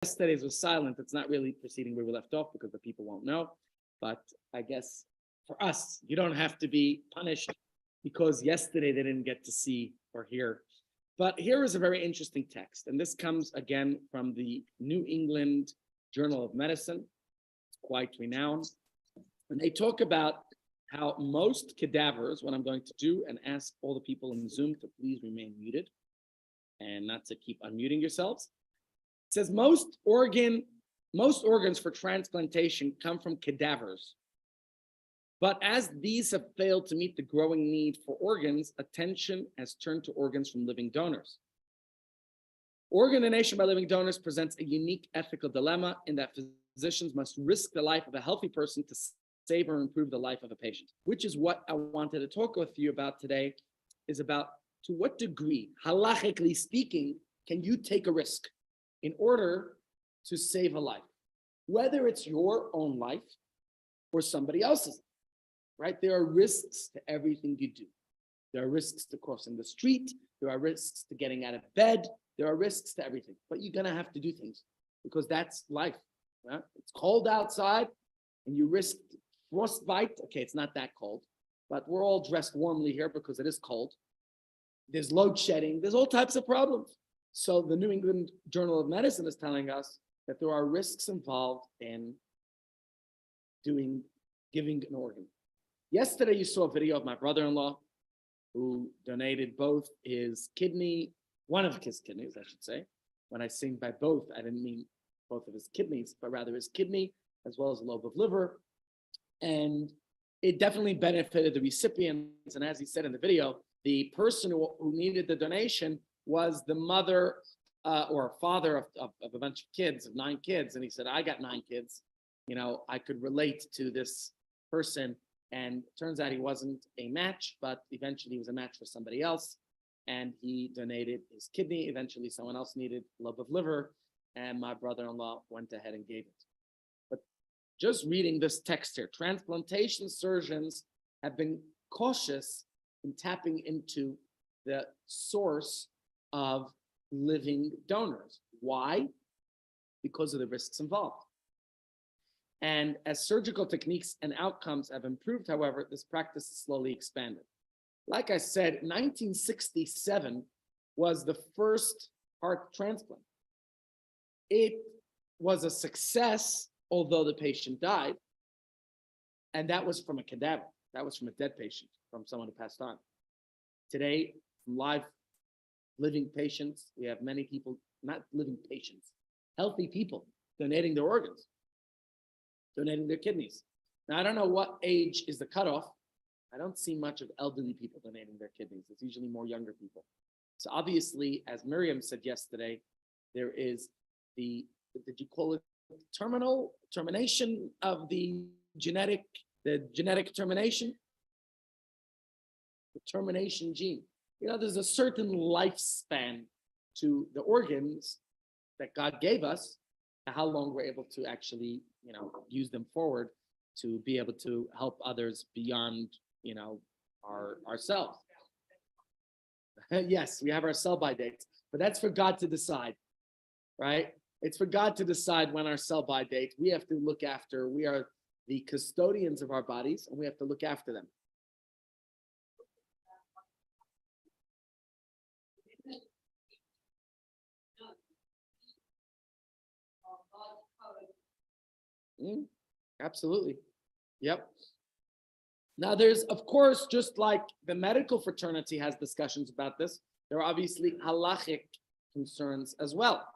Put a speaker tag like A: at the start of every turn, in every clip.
A: Yesterday's was silent. It's not really proceeding where we left off because the people won't know. But I guess for us, you don't have to be punished because yesterday they didn't get to see or hear. But here is a very interesting text. And this comes again from the New England Journal of Medicine. It's quite renowned. And they talk about how most cadavers, what I'm going to do and ask all the people in Zoom to please remain muted and not to keep unmuting yourselves. It says most organs for transplantation come from cadavers. But as these have failed to meet the growing need for organs, attention has turned to organs from living donors. Organ donation by living donors presents a unique ethical dilemma in that physicians must risk the life of a healthy person to save or improve the life of a patient, which is what I wanted to talk with you about today, is about to what degree, halachically speaking, can you take a risk in order to save a life, whether it's your own life or somebody else's, right? There are risks to everything you do. There are risks to crossing the street. There are risks to getting out of bed. There are risks to everything, but you're gonna have to do things because that's life. Right? It's cold outside and you risk frostbite. Okay, it's not that cold, but we're all dressed warmly here because it is cold. There's load shedding. There's all types of problems. So the New England Journal of Medicine is telling us that there are risks involved in giving an organ. Yesterday, you saw a video of my brother-in-law who donated both his kidney, one of his kidneys, I should say. When I say by both, I didn't mean both of his kidneys, but rather his kidney, as well as a lobe of liver. And it definitely benefited the recipients. And as he said in the video, the person who needed the donation was the mother or father of a bunch of kids, of 9 kids. And he said, I got 9 kids. You know, I could relate to this person. And it turns out he wasn't a match, but eventually he was a match for somebody else. And he donated his kidney. Eventually someone else needed a lobe of liver. And my brother-in-law went ahead and gave it. But just reading this text here, transplantation surgeons have been cautious in tapping into the source of living donors. Why? Because of the risks involved. And as surgical techniques and outcomes have improved, however, this practice is slowly expanded. Like I said, 1967 was the first heart transplant. It was a success, although the patient died. And that was from a cadaver. That was from a dead patient, from someone who passed on. Today, from live living patients, we have many people, not living patients, healthy people donating their organs, donating their kidneys. Now, I don't know what age is the cutoff. I don't see much of elderly people donating their kidneys. It's usually more younger people. So obviously, as Miriam said yesterday, there is did you call it termination of the genetic termination? The termination gene. You know, there's a certain lifespan to the organs that God gave us, and how long we're able to actually, use them forward to be able to help others beyond, ourselves. Yes, we have our sell-by dates, but that's for God to decide, right? It's for God to decide when our sell-by date. We have to look after, we are the custodians of our bodies, and we have to look after them. Absolutely. Yep. Now, there's, of course, just like the medical fraternity has discussions about this, there are obviously halachic concerns as well.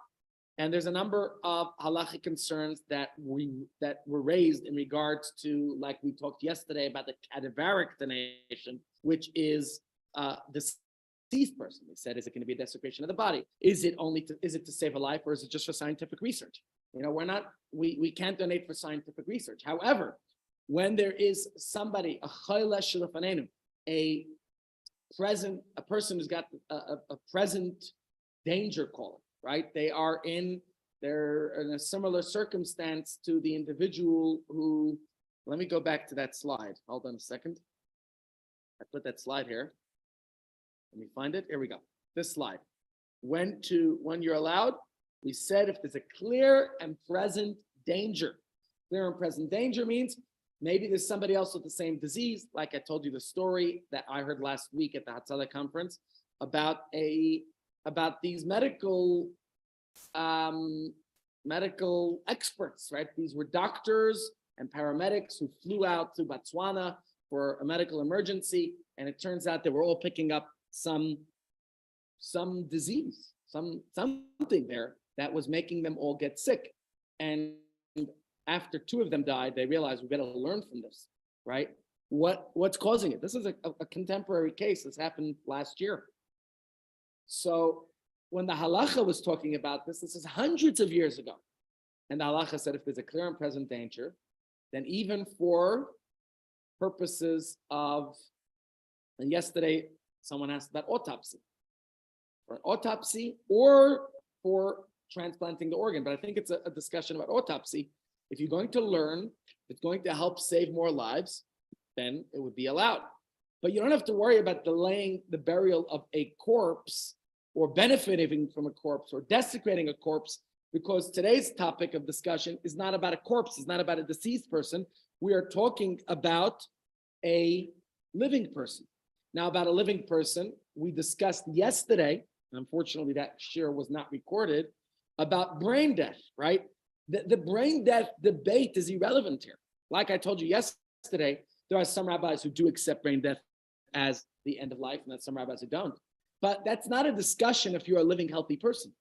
A: And there's a number of halachic concerns that were raised in regards to, like we talked yesterday about the cadaveric donation, which is the deceased person. They said, is it going to be a desecration of the body? Is it to save a life, or is it just for scientific research? We can't donate for scientific research. However, when there is somebody, a person who's got a present danger, call it, right? They're in a similar circumstance to the individual who, let me go back to that slide. Hold on a second. I put that slide here. Let me find it. Here we go. This slide. When you're allowed We said if there's a clear and present danger. Clear and present danger means maybe there's somebody else with the same disease. Like I told you the story that I heard last week at the Hatzalah conference about these medical experts, right? These were doctors and paramedics who flew out to Botswana for a medical emergency, and it turns out they were all picking up some disease, something there that was making them all get sick. And after two of them died, they realized we better learn from this, right? What's causing it? This is a contemporary case. This happened last year. So when the halacha was talking about this is hundreds of years ago. And the halacha said if there's a clear and present danger, then even for purposes of, and yesterday someone asked about autopsy. For autopsy or for transplanting the organ. But I think it's a discussion about autopsy. If you're going to learn, it's going to help save more lives, then it would be allowed. But you don't have to worry about delaying the burial of a corpse or benefiting from a corpse or desecrating a corpse, because today's topic of discussion is not about a corpse, it's not about a deceased person. We are talking about a living person. Now, about a living person, we discussed yesterday, and unfortunately that share was not recorded, about brain death, right? The brain death debate is irrelevant here. Like I told you yesterday, there are some rabbis who do accept brain death as the end of life, and there's some rabbis who don't. But that's not a discussion if you're a living, healthy person.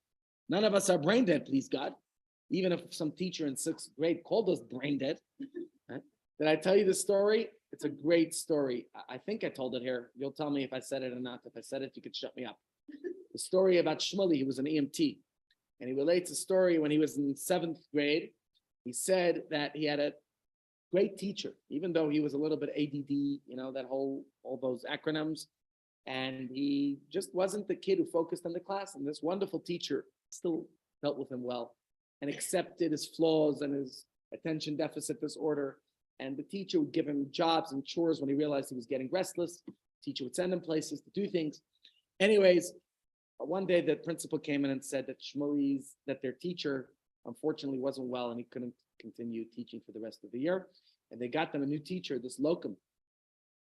A: None of us are brain dead, please God. Even if some teacher in sixth grade called us brain dead. Right? Did I tell you the story? It's a great story. I think I told it here. You'll tell me if I said it or not. If I said it, you could shut me up. The story about Shmuley, he was an EMT. And he relates a story when he was in seventh grade. He said that he had a great teacher, even though he was a little bit ADD, all those acronyms. And he just wasn't the kid who focused on the class. And this wonderful teacher still dealt with him well and accepted his flaws and his attention deficit disorder. And the teacher would give him jobs and chores when he realized he was getting restless. The teacher would send him places to do things. Anyways, one day the principal came in and said that their teacher unfortunately wasn't well and he couldn't continue teaching for the rest of the year. And they got them a new teacher, this locum.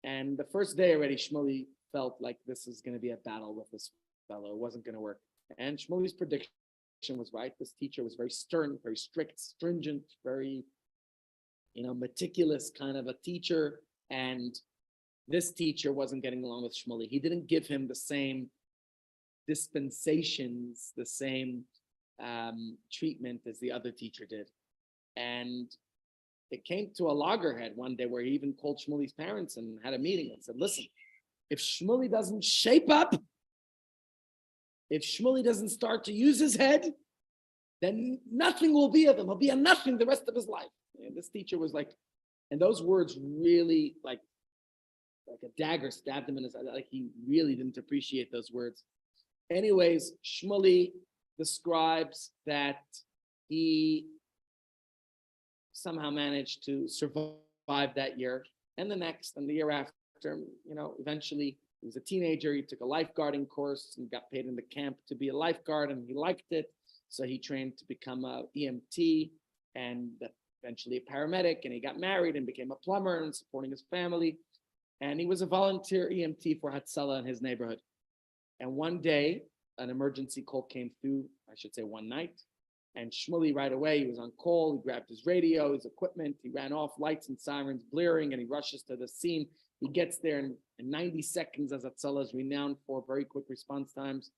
A: And the first day already, Shmuley felt like this is going to be a battle with this fellow. It wasn't going to work. And Shmuley's prediction was right. This teacher was very stern, very strict, stringent, very, meticulous kind of a teacher. And this teacher wasn't getting along with Shmuley. He didn't give him the same dispensations, the same treatment as the other teacher did. And it came to a loggerhead one day where he even called Shmuley's parents and had a meeting and said, listen, if Shmuley doesn't shape up, if Shmuley doesn't start to use his head, then nothing will be of him. He'll be a nothing the rest of his life. And this teacher was like, and those words really like a dagger stabbed him in his head. Like he really didn't appreciate those words. Anyways, Shmuley describes that he somehow managed to survive that year and the next and the year after. Eventually he was a teenager. He took a lifeguarding course and got paid in the camp to be a lifeguard, and he liked it. So he trained to become a EMT and eventually a paramedic, and he got married and became a plumber and supporting his family. And he was a volunteer EMT for Hatzalah in his neighborhood. And one day, an emergency call came through, I should say one night, and Shmuley right away, he was on call, he grabbed his radio, his equipment, he ran off, lights and sirens blaring, and he rushes to the scene. He gets there in 90 seconds, as Hatzalah is renowned for very quick response times.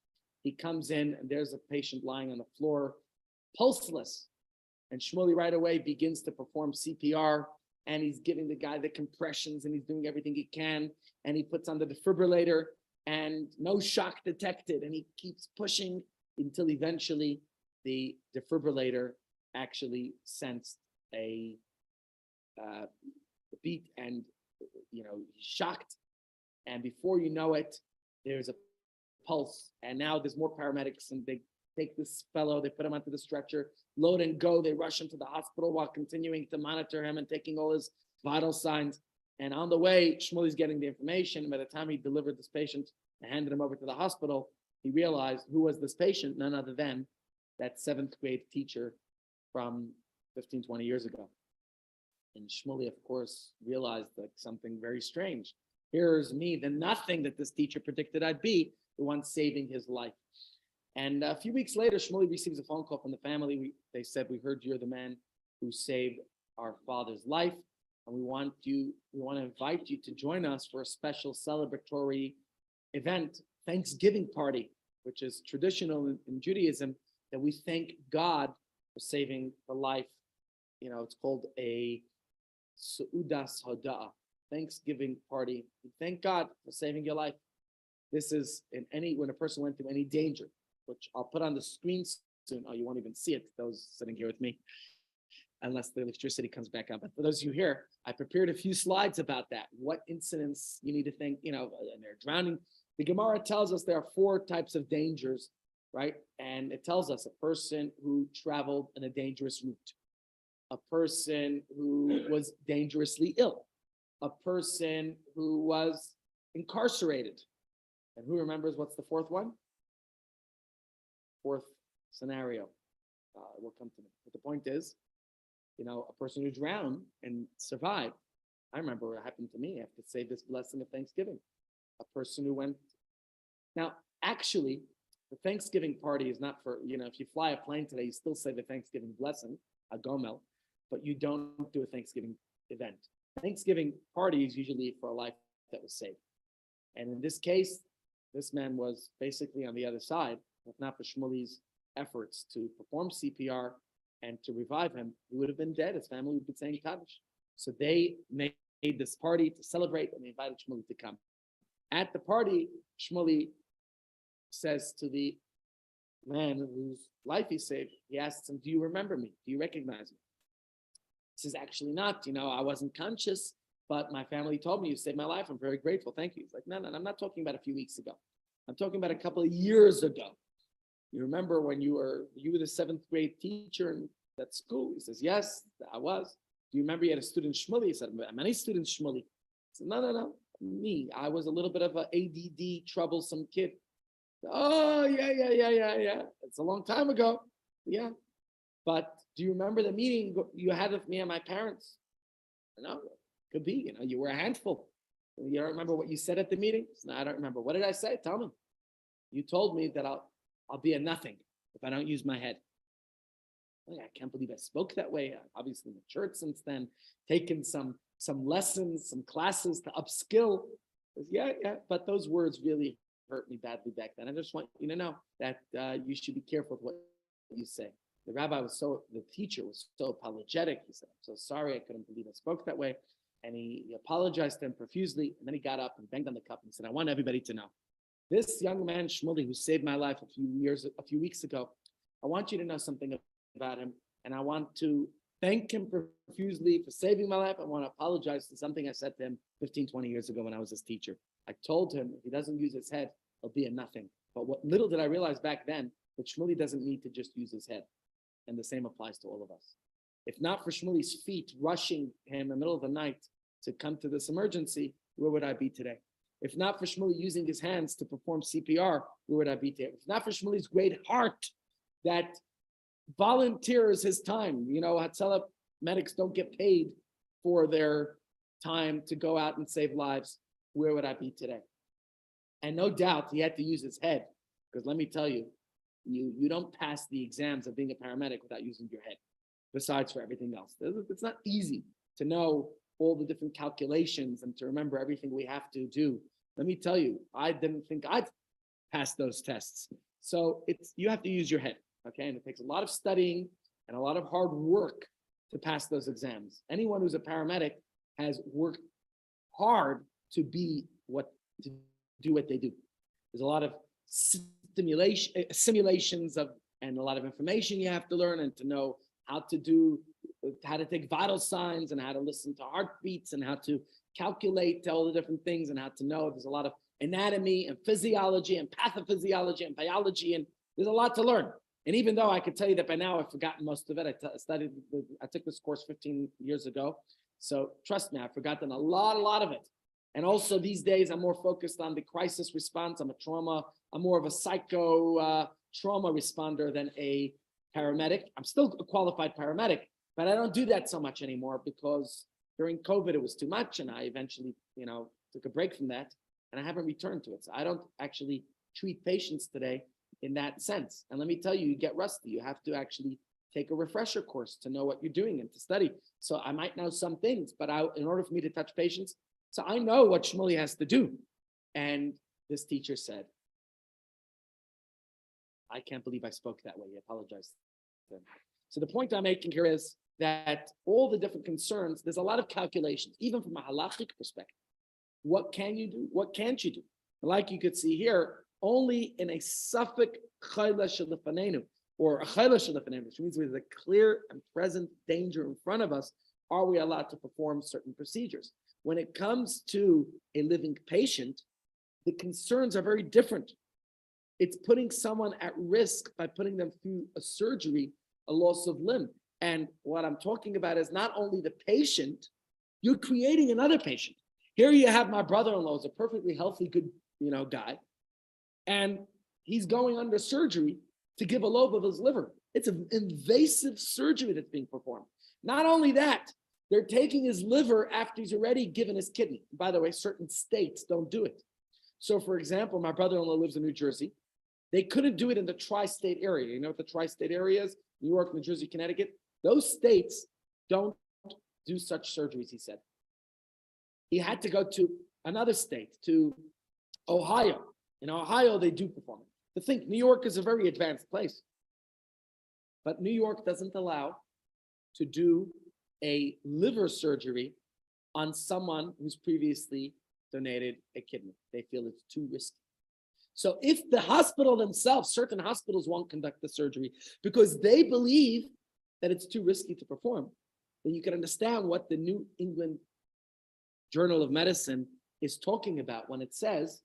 A: He comes in, and there's a patient lying on the floor, pulseless. And Shmuley right away begins to perform CPR, and he's giving the guy the compressions, and he's doing everything he can, and he puts on the defibrillator, and no shock detected, and he keeps pushing until eventually the defibrillator actually sensed a beat, and he's shocked, and before you know it, there's a pulse, and now there's more paramedics, and they take this fellow, they put him onto the stretcher, load and go, they rush him to the hospital while continuing to monitor him and taking all his vital signs. And on the way, Shmuley's getting the information, and by the time he delivered this patient and handed him over to the hospital, he realized who was this patient, none other than that seventh grade teacher from 15, 20 years ago. And Shmuley, of course, realized like something very strange. Here's me, the nothing that this teacher predicted I'd be, the one saving his life. And a few weeks later, Shmuley receives a phone call from the family. They said, "We heard you're the man who saved our father's life, and we want to invite you to join us for a special celebratory event, Thanksgiving party, which is traditional in Judaism, that we thank God for saving the life." It's called a Su'udas Hoda'ah, Thanksgiving party. We thank God for saving your life. This is when a person went through any danger, which I'll put on the screen soon. Oh, you won't even see it, those sitting here with me, unless the electricity comes back on. But for those of you here, I prepared a few slides about that. What incidents you need to think, and they're drowning. The Gemara tells us there are 4 types of dangers, right? And it tells us a person who traveled in a dangerous route, a person who was dangerously ill, a person who was incarcerated. And who remembers what's the 4th one? 4th scenario. Will come to me. But the point is, a person who drowned and survived. I remember what happened to me. I have to say this blessing of Thanksgiving. A person who went. Now, actually, the Thanksgiving party is not for, if you fly a plane today, you still say the Thanksgiving blessing, a gomel, but you don't do a Thanksgiving event. Thanksgiving party is usually for a life that was saved. And in this case, this man was basically on the other side. If not for Shmuley's efforts to perform CPR and to revive him, he would have been dead. His family would have been saying Kaddish. So they made this party to celebrate, and they invited Shmuley to come. At the party, Shmuley says to the man whose life he saved, he asks him, "Do you remember me? Do you recognize me?" He says, "Actually not. I wasn't conscious, but my family told me you saved my life. I'm very grateful. Thank you." He's like, no, I'm not talking about a few weeks ago. I'm talking about a couple of years ago. You remember when you were the 7th grade teacher in that school? He says, "Yes, I was." "Do you remember you had a student Shmuley?" He said, "Many students Shmuley." He said, No. Me. I was a little bit of an ADD, troublesome kid. "Oh, yeah. It's a long time ago." "Yeah. But do you remember the meeting you had with me and my parents?" "No, could be. You were a handful. You don't remember what you said at the meeting?" "No, I don't remember." "What did I say? Tell me." "You told me that I'll be a nothing if I don't use my head." I can't believe I spoke that way. I've obviously matured since then, taken some lessons, some classes to upskill. Yeah, but those words really hurt me badly back then. I just want you to know that you should be careful with what you say. The teacher was so apologetic. He said, "I'm so sorry. I couldn't believe I spoke that way." And he apologized to him profusely. And then he got up and banged on the cup and said, "I want everybody to know. This young man, Shmuley, who saved my life a few weeks ago, I want you to know something about him. And I want to thank him profusely for saving my life. I want to apologize for something I said to him 15, 20 years ago when I was his teacher. I told him if he doesn't use his head, he'll be a nothing. But what little did I realize back then, that Shmuley doesn't need to just use his head. And the same applies to all of us. If not for Shmuley's feet rushing him in the middle of the night to come to this emergency, where would I be today? If not for Shmuley using his hands to perform CPR, where would I be today? If not for Shmuley's great heart that volunteers his time. Hatzalah medics don't get paid for their time to go out and save lives. Where would I be today? And no doubt he had to use his head, because let me tell you, you don't pass the exams of being a paramedic without using your head, besides for everything else. It's not easy to know all the different calculations and to remember everything we have to do. Let me tell you, I didn't think I'd pass those tests. So you have to use your head, okay? And it takes a lot of studying and a lot of hard work to pass those exams. Anyone who's a paramedic has worked hard to do what they do. There's a lot of simulations and a lot of information you have to learn, and to know how to take vital signs and how to listen to heartbeats and how to calculate all the different things and how to know. There's a lot of anatomy and physiology and pathophysiology and biology, and there's a lot to learn. And even though I could tell you that by now I've forgotten most of it, I took this course 15 years ago. So trust me, I've forgotten a lot of it. And also these days I'm more focused on the crisis response. I'm more of a psycho trauma responder than a paramedic. I'm still a qualified paramedic, but I don't do that so much anymore because during COVID, it was too much. And I eventually, took a break from that and I haven't returned to it. So I don't actually treat patients today in that sense. And let me tell you, you get rusty. You have to actually take a refresher course to know what you're doing and to study. So I might know some things, but in order for me to touch patients, so I know what Shmuley has to do. And this teacher said, I can't believe I spoke that way. I apologize. So the point I'm making here is that all the different concerns, there's a lot of calculations, even from a halachic perspective. What can you do? What can't you do? Like you could see here, only in a suffix chayla shelefanenu, or a chayla shelefanenu, which means there's a clear and present danger in front of us, are we allowed to perform certain procedures. When it comes to a living patient, the concerns are very different. It's putting someone at risk by putting them through a surgery, a loss of limb. And what I'm talking about is not only the patient, you're creating another patient. Here you have my brother-in-law, who's a perfectly healthy, good, guy, and he's going under surgery to give a lobe of his liver. It's an invasive surgery that's being performed. Not only that, they're taking his liver after he's already given his kidney. By the way, certain states don't do it. So, for example, my brother-in-law lives in New Jersey. They couldn't do it in the tri-state area. You know what the tri-state area is? New York, New Jersey, Connecticut. Those states don't do such surgeries, he said. He had to go to another state, to Ohio. In Ohio, they do perform it. To think, New York is a very advanced place. But New York doesn't allow to do a liver surgery on someone who's previously donated a kidney. They feel it's too risky. So if the hospital themselves, certain hospitals won't conduct the surgery because they believe that it's too risky to perform, then you can understand what the New England Journal of Medicine is talking about when it says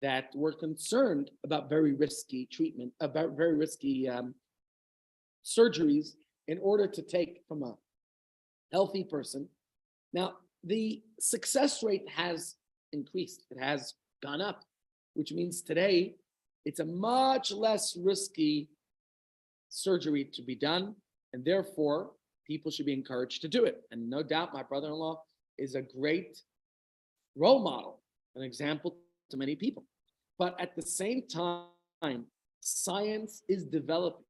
A: that we're concerned about very risky treatment, about very risky surgeries in order to take from a healthy person. Now, the success rate has increased. It has gone up, which means today it's a much less risky surgery to be done, and therefore people should be encouraged to do it. And no doubt my brother-in-law is a great role model, an example to many people. But at the same time, science is developing,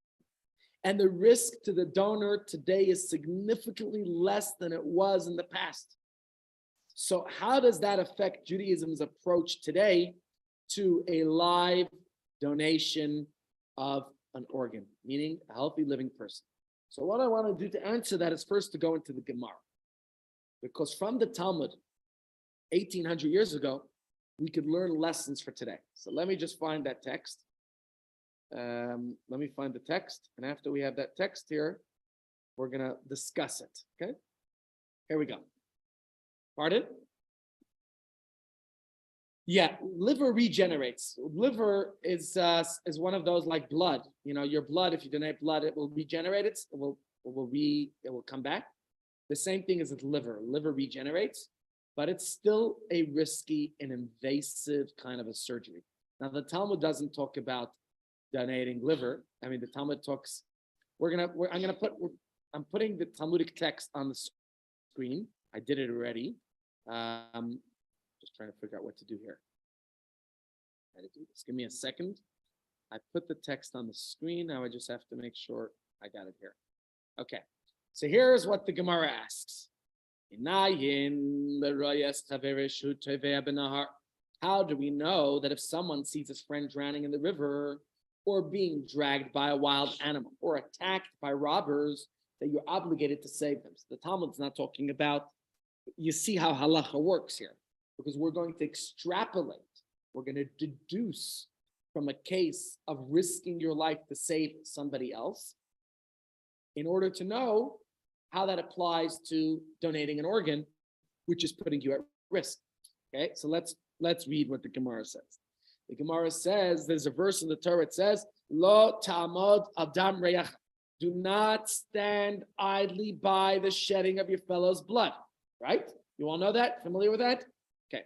A: and the risk to the donor today is significantly less than it was in the past. So how does that affect Judaism's approach today to a live donation of an organ, meaning a healthy living person? So what I want to do to answer that is first to go into the Gemara. Because from the Talmud, 1800 years ago, we could learn lessons for today. So let me just find that text. Let me find the text. And after we have that text here, we're going to discuss it. Okay? Here we go. Pardon? Yeah, liver regenerates. Liver is one of those like blood. Your blood, if you donate blood, it will regenerate. It will come back. The same thing as with liver. Liver regenerates, but it's still a risky and invasive kind of a surgery. Now, the Talmud doesn't talk about donating liver. I mean, the Talmud talks. I'm putting the Talmudic text on the screen. I did it already. Just trying to figure out what to do here. Just give me a second. I put the text on the screen. Now I just have to make sure I got it here. Okay. So here's what the Gemara asks. How do we know that if someone sees his friend drowning in the river or being dragged by a wild animal or attacked by robbers, that you're obligated to save them? So the Talmud's not talking about, you see how halacha works here, because we're going to extrapolate. We're going to deduce from a case of risking your life to save somebody else in order to know how that applies to donating an organ, which is putting you at risk. Okay, so let's read what the Gemara says. The Gemara says, there's a verse in the Torah, it says, Lo ta'amod adam reyach. Do not stand idly by the shedding of your fellow's blood. Right? You all know that? Familiar with that? Okay.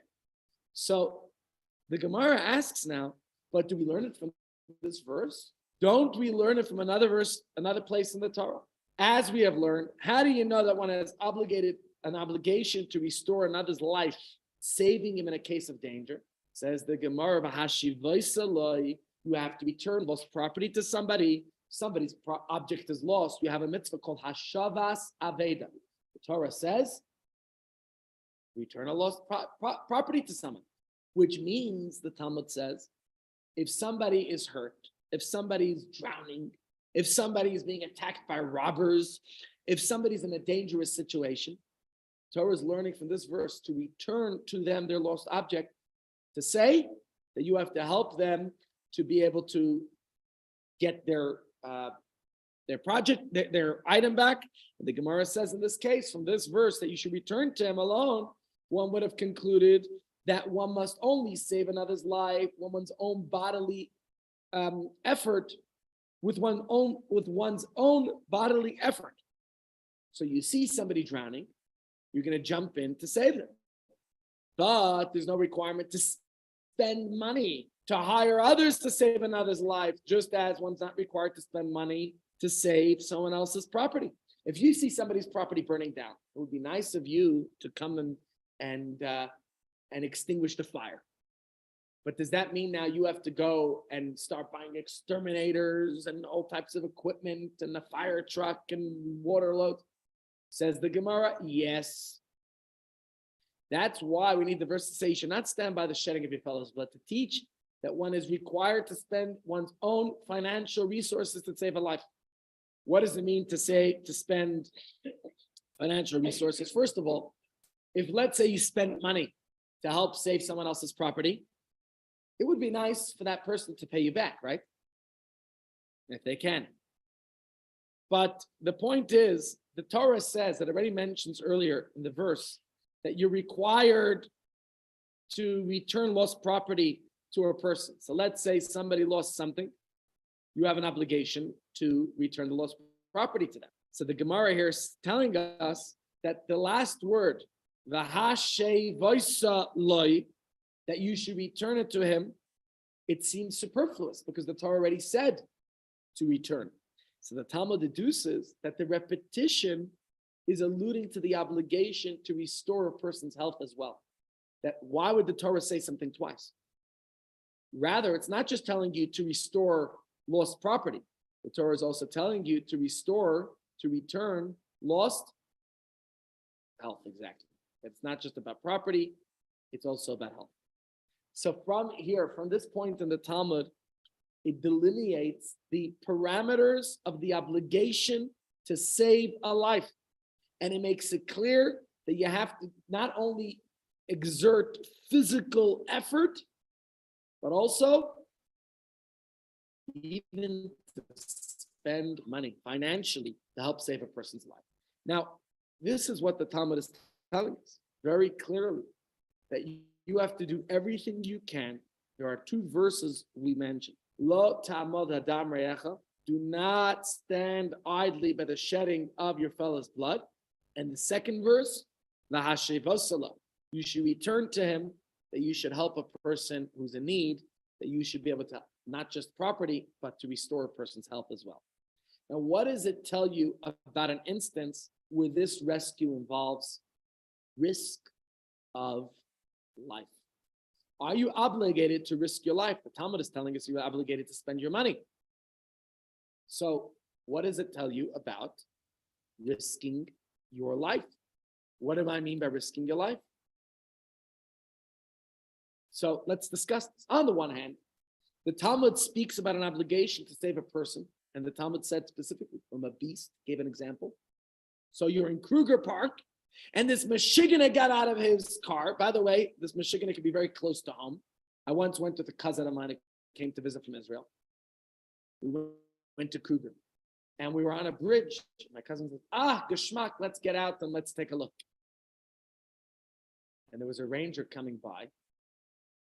A: So the Gemara asks now, but do we learn it from this verse? Don't we learn it from another verse, another place in the Torah? As we have learned, how do you know that one has an obligation to restore another's life, saving him in a case of danger? Says the Gemara, you have to return lost property to somebody. Somebody's object is lost. You have a mitzvah called Hashavas Aveda. The Torah says, return a lost property to someone, which means, the Talmud says, if somebody is hurt, if somebody's drowning, if somebody is being attacked by robbers, if somebody's in a dangerous situation, Torah is learning from this verse to return to them their lost object, to say that you have to help them to be able to get their project, their item back. And the Gemara says in this case, from this verse, that you should return to him alone. One would have concluded that one must only save another's life, one's own bodily effort, with one's own bodily effort. So you see somebody drowning, you're going to jump in to save them. But there's no requirement to spend money to hire others to save another's life, just as one's not required to spend money to save someone else's property. If you see somebody's property burning down, it would be nice of you to come and extinguish the fire. But does that mean now you have to go and start buying exterminators and all types of equipment and a fire truck and water loads? Says the Gemara, yes. That's why we need the verse to say you should not stand by the shedding of your fellow's blood, to teach that one is required to spend one's own financial resources to save a life. What does it mean to spend financial resources? First of all, if let's say you spend money to help save someone else's property, it would be nice for that person to pay you back, right? If they can. But the point is, the Torah says, that already mentions earlier in the verse, that you're required to return lost property to a person. So let's say somebody lost something. You have an obligation to return the lost property to them. So the Gemara here is telling us that the last word, v'hashe voisa loi, that you should return it to him, it seems superfluous because the Torah already said to return. So the Talmud deduces that the repetition is alluding to the obligation to restore a person's health as well. That why would the Torah say something twice? Rather, it's not just telling you to restore lost property. The Torah is also telling you to return lost health, exactly. It's not just about property, it's also about health. So from this point in the Talmud, it delineates the parameters of the obligation to save a life. And it makes it clear that you have to not only exert physical effort, but also even to spend money financially to help save a person's life. Now, this is what the Talmud is telling us very clearly, that you have to do everything you can. There are two verses we mentioned. Lo ta'amod hadam re'echa, do not stand idly by the shedding of your fellow's blood. And the second verse, lahashe vosala, you should return to him, that you should help a person who's in need, that you should be able to, not just property, but to restore a person's health as well. Now, what does it tell you about an instance where this rescue involves risk of life? Are you obligated to risk your life? The Talmud is telling us you're obligated to spend your money. So what does it tell you about risking your life? What do I mean by risking your life? So let's discuss this. On the one hand, the Talmud speaks about an obligation to save a person, and the Talmud said specifically from a beast, gave an example. So you're in Kruger Park, and this Michiganer got out of his car. By the way, this Michiganer could be very close to home. I once went with a cousin of mine who came to visit from Israel. We went to Kruger, and we were on a bridge. My cousin said, Geschmack, let's get out and let's take a look. And there was a ranger coming by.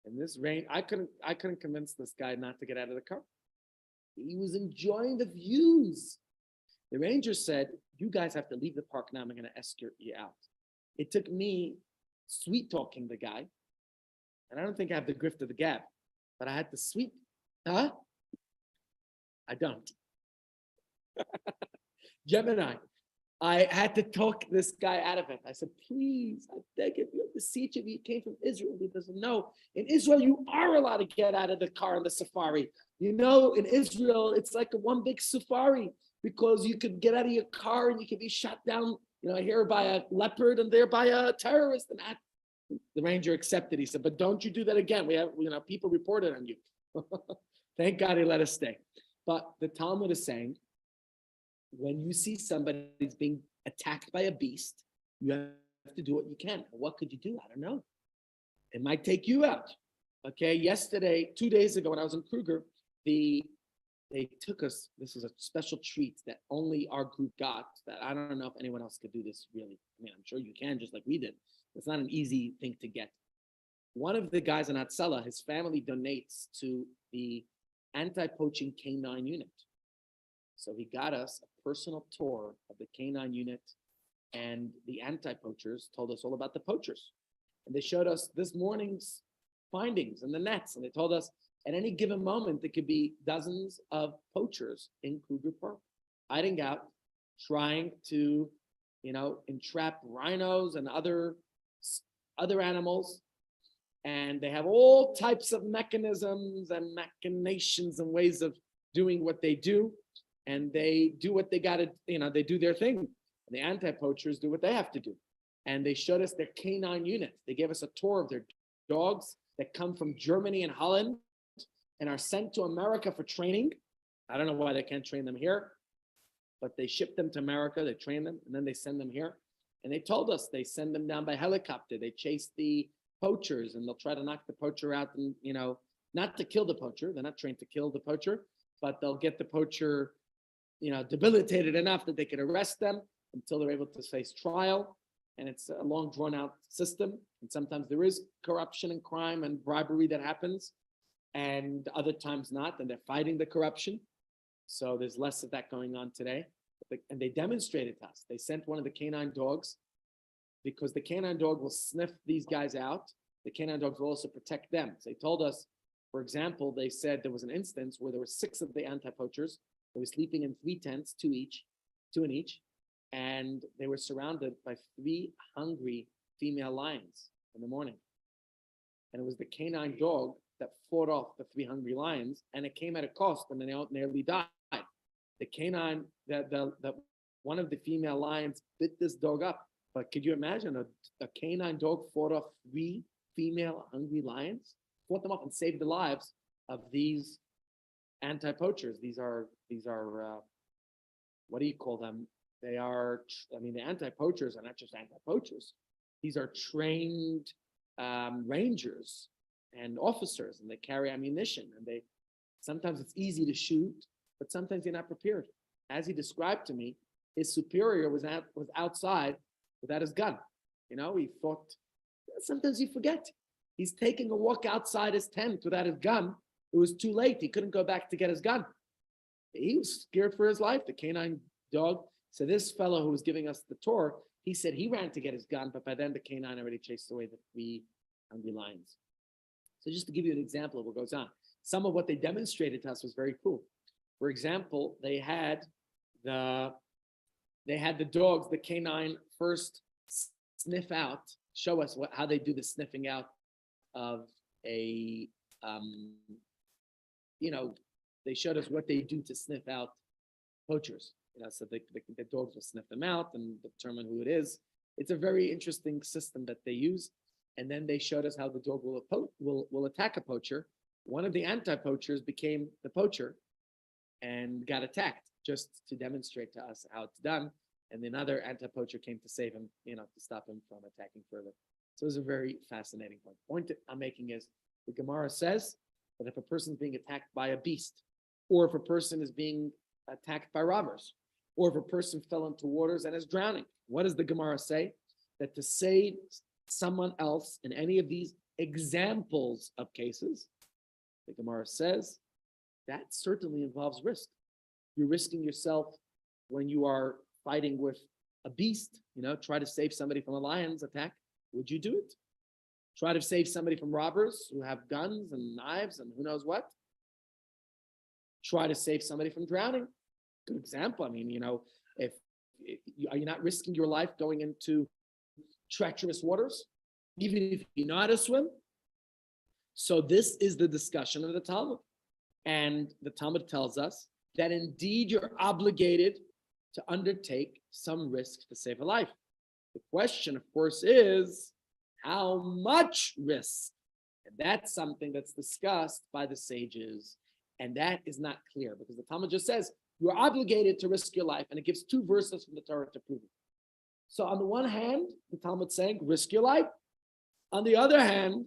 A: And this rain, I couldn't convince this guy not to get out of the car. He was enjoying the views. The ranger said, you guys have to leave the park now. I'm going to escort you out. It took me sweet talking the guy. And I don't think I have the gift of the gab, but I had to sweet. I don't. Gemini, I had to talk this guy out of it. I said, please, I beg of you, I beseech you, he came from Israel. He doesn't know. In Israel, you are allowed to get out of the car on the safari. You know, in Israel, it's like a one big safari because you could get out of your car and you could be shot down, here by a leopard and there by a terrorist. And the ranger accepted. He said, but don't you do that again. We have, people reported on you. Thank God he let us stay. But the Talmud is saying, when you see somebody who's being attacked by a beast, you have to do what you can. What could you do? I don't know. It might take you out. Okay. Yesterday, 2 days ago, when I was in Kruger, they took us. This is a special treat that only our group got. That I don't know if anyone else could do this. Really, I mean, I'm sure you can, just like we did. It's not an easy thing to get. One of the guys in Hatzalah, his family donates to the anti-poaching K9 unit. So he got us a personal tour of the K9 unit, and the anti-poachers told us all about the poachers. And they showed us this morning's findings in the nets. And they told us at any given moment, there could be dozens of poachers in Kruger Park, hiding out, trying to, entrap rhinos and other animals. And they have all types of mechanisms and machinations and ways of doing what they do. And they do what they got to, they do their thing. And the anti-poachers do what they have to do. And they showed us their K9 unit. They gave us a tour of their dogs that come from Germany and Holland and are sent to America for training. I don't know why they can't train them here, but they ship them to America, they train them, and then they send them here. And they told us they send them down by helicopter. They chase the poachers and they'll try to knock the poacher out and, not to kill the poacher. They're not trained to kill the poacher, but they'll get the poacher debilitated enough that they can arrest them until they're able to face trial. And it's a long drawn out system. And sometimes there is corruption and crime and bribery that happens, and other times not. And they're fighting the corruption. So there's less of that going on today. And they demonstrated to us. They sent one of the canine dogs because the canine dog will sniff these guys out. The canine dogs will also protect them. So they told us, for example, they said there was an instance where there were 6 of the anti-poachers. They were sleeping in 3 tents, 2 in each, and they were surrounded by 3 hungry female lions in the morning. And it was the canine dog that fought off the 3 hungry lions, and it came at a cost, and they nearly died. The canine, that one of the female lions bit this dog up. But could you imagine a canine dog fought off 3 female hungry lions, fought them off, and saved the lives of these anti-poachers? These are what do you call them? They are, the anti-poachers are not just anti-poachers. These are trained rangers and officers, and they carry ammunition. And sometimes it's easy to shoot, but sometimes you're not prepared. As he described to me, his superior was outside without his gun. He thought, sometimes you forget. He's taking a walk outside his tent without his gun. It was too late. He couldn't go back to get his gun. He was scared for his life, the canine dog. So this fellow who was giving us the tour, he said he ran to get his gun, but by then the canine already chased away the 3 hungry lions. So just to give you an example of what goes on, some of what they demonstrated to us was very cool. For example, they had the dogs, the canine first sniff out, show us how they do the sniffing out of a they showed us what they do to sniff out poachers. So the dogs will sniff them out and determine who it is. It's a very interesting system that they use. And then they showed us how the dog will attack a poacher. One of the anti-poachers became the poacher and got attacked, just to demonstrate to us how it's done. And another anti-poacher came to save him, to stop him from attacking further. So it was a very fascinating point. The point that I'm making is the Gemara says that if a person is being attacked by a beast, or if a person is being attacked by robbers, or if a person fell into waters and is drowning, what does the Gemara say? That to save someone else in any of these examples of cases, the Gemara says that certainly involves risk. You're risking yourself when you are fighting with a beast, try to save somebody from a lion's attack. Would you do it? Try to save somebody from robbers who have guns and knives and who knows what? try to save somebody from drowning. Good example. I mean, if are you not risking your life going into treacherous waters, even if you know how to swim? So this is the discussion of the Talmud. And the Talmud tells us that indeed you're obligated to undertake some risk to save a life. The question, of course, is how much risk? And that's something that's discussed by the sages. And that is not clear because the Talmud just says you're obligated to risk your life. And it gives two verses from the Torah to prove it. So on the one hand, the Talmud's saying risk your life. On the other hand,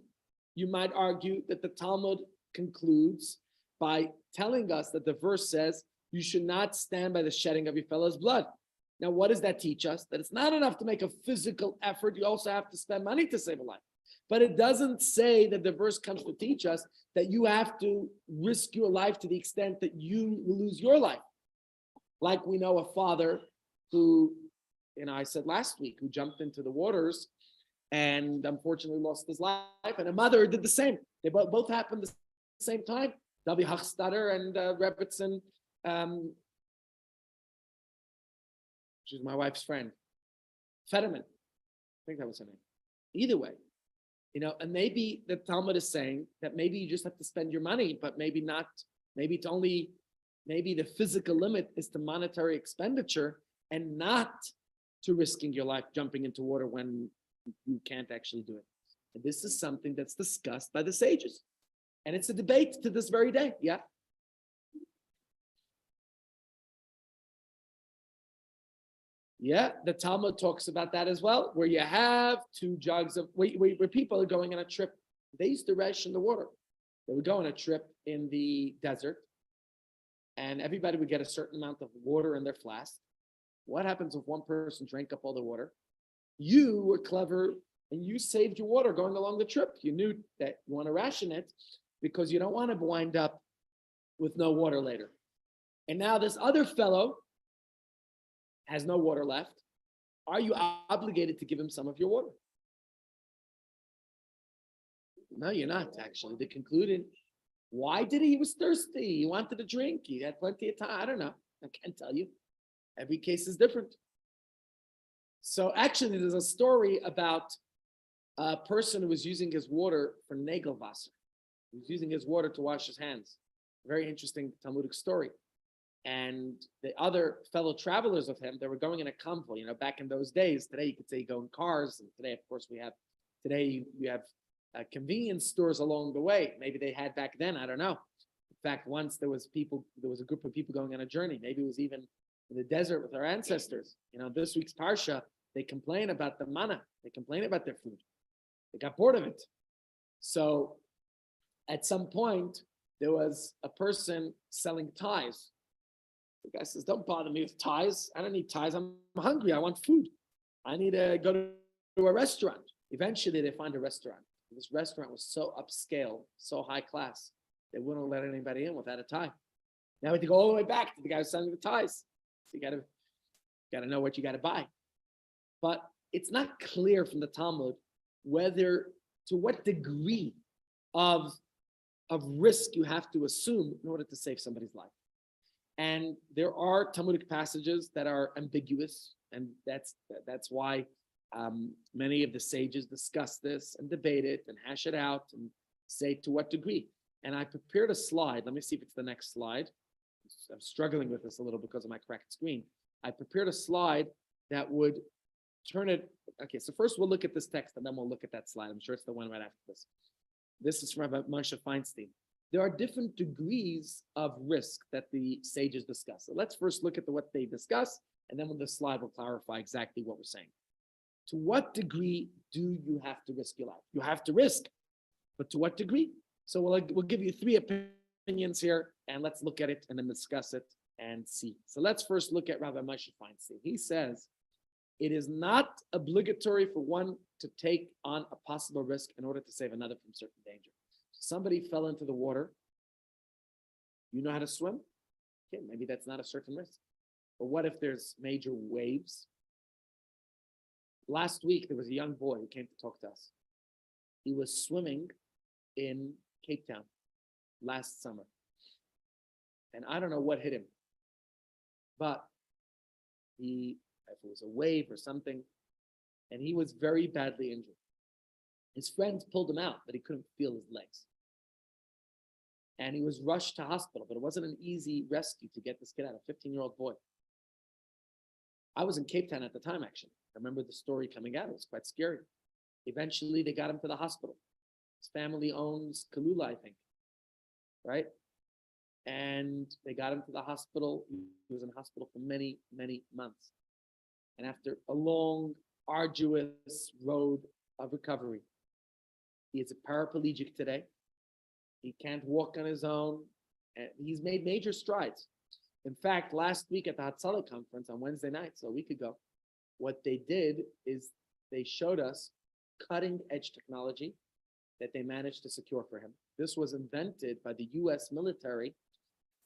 A: you might argue that the Talmud concludes by telling us that the verse says you should not stand by the shedding of your fellow's blood. Now, what does that teach us? That it's not enough to make a physical effort. You also have to spend money to save a life. But it doesn't say that the verse comes to teach us that you have to risk your life to the extent that you will lose your life. Like we know a father who, I said last week, who jumped into the waters and unfortunately lost his life. And a mother did the same. They both happened at the same time. W. Hachstadter and Rebbitzin, she's my wife's friend, Fetterman. I think that was her name. Either way, and maybe the Talmud is saying that maybe you just have to spend your money, but maybe not, maybe the physical limit is to monetary expenditure and not to risking your life jumping into water when you can't actually do it. And this is something that's discussed by the sages. And it's a debate to this very day. Yeah. Yeah, the Talmud talks about that as well, where you have two jugs of, where people are going on a trip. They used to ration the water. They would go on a trip in the desert, and everybody would get a certain amount of water in their flask. What happens if one person drank up all the water? You were clever, and you saved your water going along the trip. You knew that you want to ration it because you don't want to wind up with no water later. And now this other fellow has no water left. Are you obligated to give him some of your water? No, you're not, actually. They concluded, why did he? He was thirsty. He wanted to drink. He had plenty of time. I don't know. I can't tell you. Every case is different. So actually, there's a story about a person who was using his water for Nagelwasser. He was using his water to wash his hands. Very interesting Talmudic story. And the other fellow travelers with him, they were going in a convoy. Back in those days, today you could say you go in cars. And today, of course, we have convenience stores along the way. Maybe they had back then, I don't know. In fact, once there was a group of people going on a journey. Maybe it was even in the desert with our ancestors. This week's Parsha, they complain about the manna. They complain about their food. They got bored of it. So at some point, there was a person selling ties. The guy says, don't bother me with ties. I don't need ties. I'm hungry. I want food. I need to go to a restaurant. Eventually, they find a restaurant. This restaurant was so upscale, so high class, they wouldn't let anybody in without a tie. Now we have to go all the way back to the guy who's selling the ties. So you gotta know what you gotta buy. But it's not clear from the Talmud to what degree of risk you have to assume in order to save somebody's life. And there are Talmudic passages that are ambiguous, and that's why many of the sages discuss this and debate it and hash it out and say to what degree. And I prepared a slide. Let me see if it's the next slide. I'm struggling with this a little because of my cracked screen. I prepared a slide that would turn it. Okay, so first we'll look at this text and then we'll look at that slide. I'm sure it's the one right after this. This is from Moshe Feinstein. There are different degrees of risk that the sages discuss. So let's first look at what they discuss, and then with the slide will clarify exactly what we're saying. To what degree do you have to risk your life? You have to risk, but to what degree? So we'll give you three opinions here, and let's look at it and then discuss it and see. So let's first look at Rabbi Moshe Feinstein. He says, it is not obligatory for one to take on a possible risk in order to save another from certain danger. Somebody fell into the water. You know how to swim? Okay, maybe that's not a certain risk. But what if there's major waves? Last week, there was a young boy who came to talk to us. He was swimming in Cape Town last summer. And I don't know what hit him, but if it was a wave or something, and he was very badly injured. His friends pulled him out, but he couldn't feel his legs. And he was rushed to hospital, but it wasn't an easy rescue to get this kid out, a 15-year-old boy. I was in Cape Town at the time, actually. I remember the story coming out. It was quite scary. Eventually, they got him to the hospital. His family owns Kalula, I think, right? And they got him to the hospital. He was in the hospital for many, many months. And after a long, arduous road of recovery, he is a paraplegic today. He can't walk on his own. And he's made major strides. In fact, last week at the Hatzalah conference on Wednesday night, so a week ago, what they did is they showed us cutting edge technology that they managed to secure for him. This was invented by the US military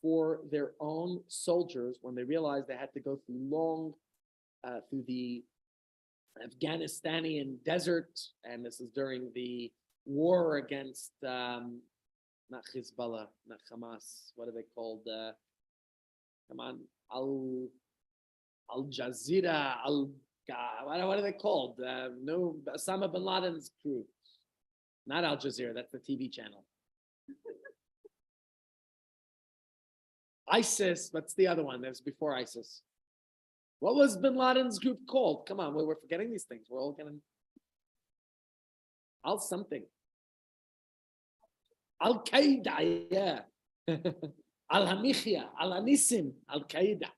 A: for their own soldiers when they realized they had to go through through the Afghanistani desert, and this is during the war against not Hezbollah, not Hamas. What are they called? Come on, Al Jazeera, what are they called? No, Osama bin Laden's crew. Not Al Jazeera. That's the TV channel. ISIS. What's the other one? There's before ISIS. What was bin Laden's group called? Come on, we're forgetting these things. We're all getting Al something. Al Qaeda, yeah. Al Hamichya, Al Anisim, Al Qaeda.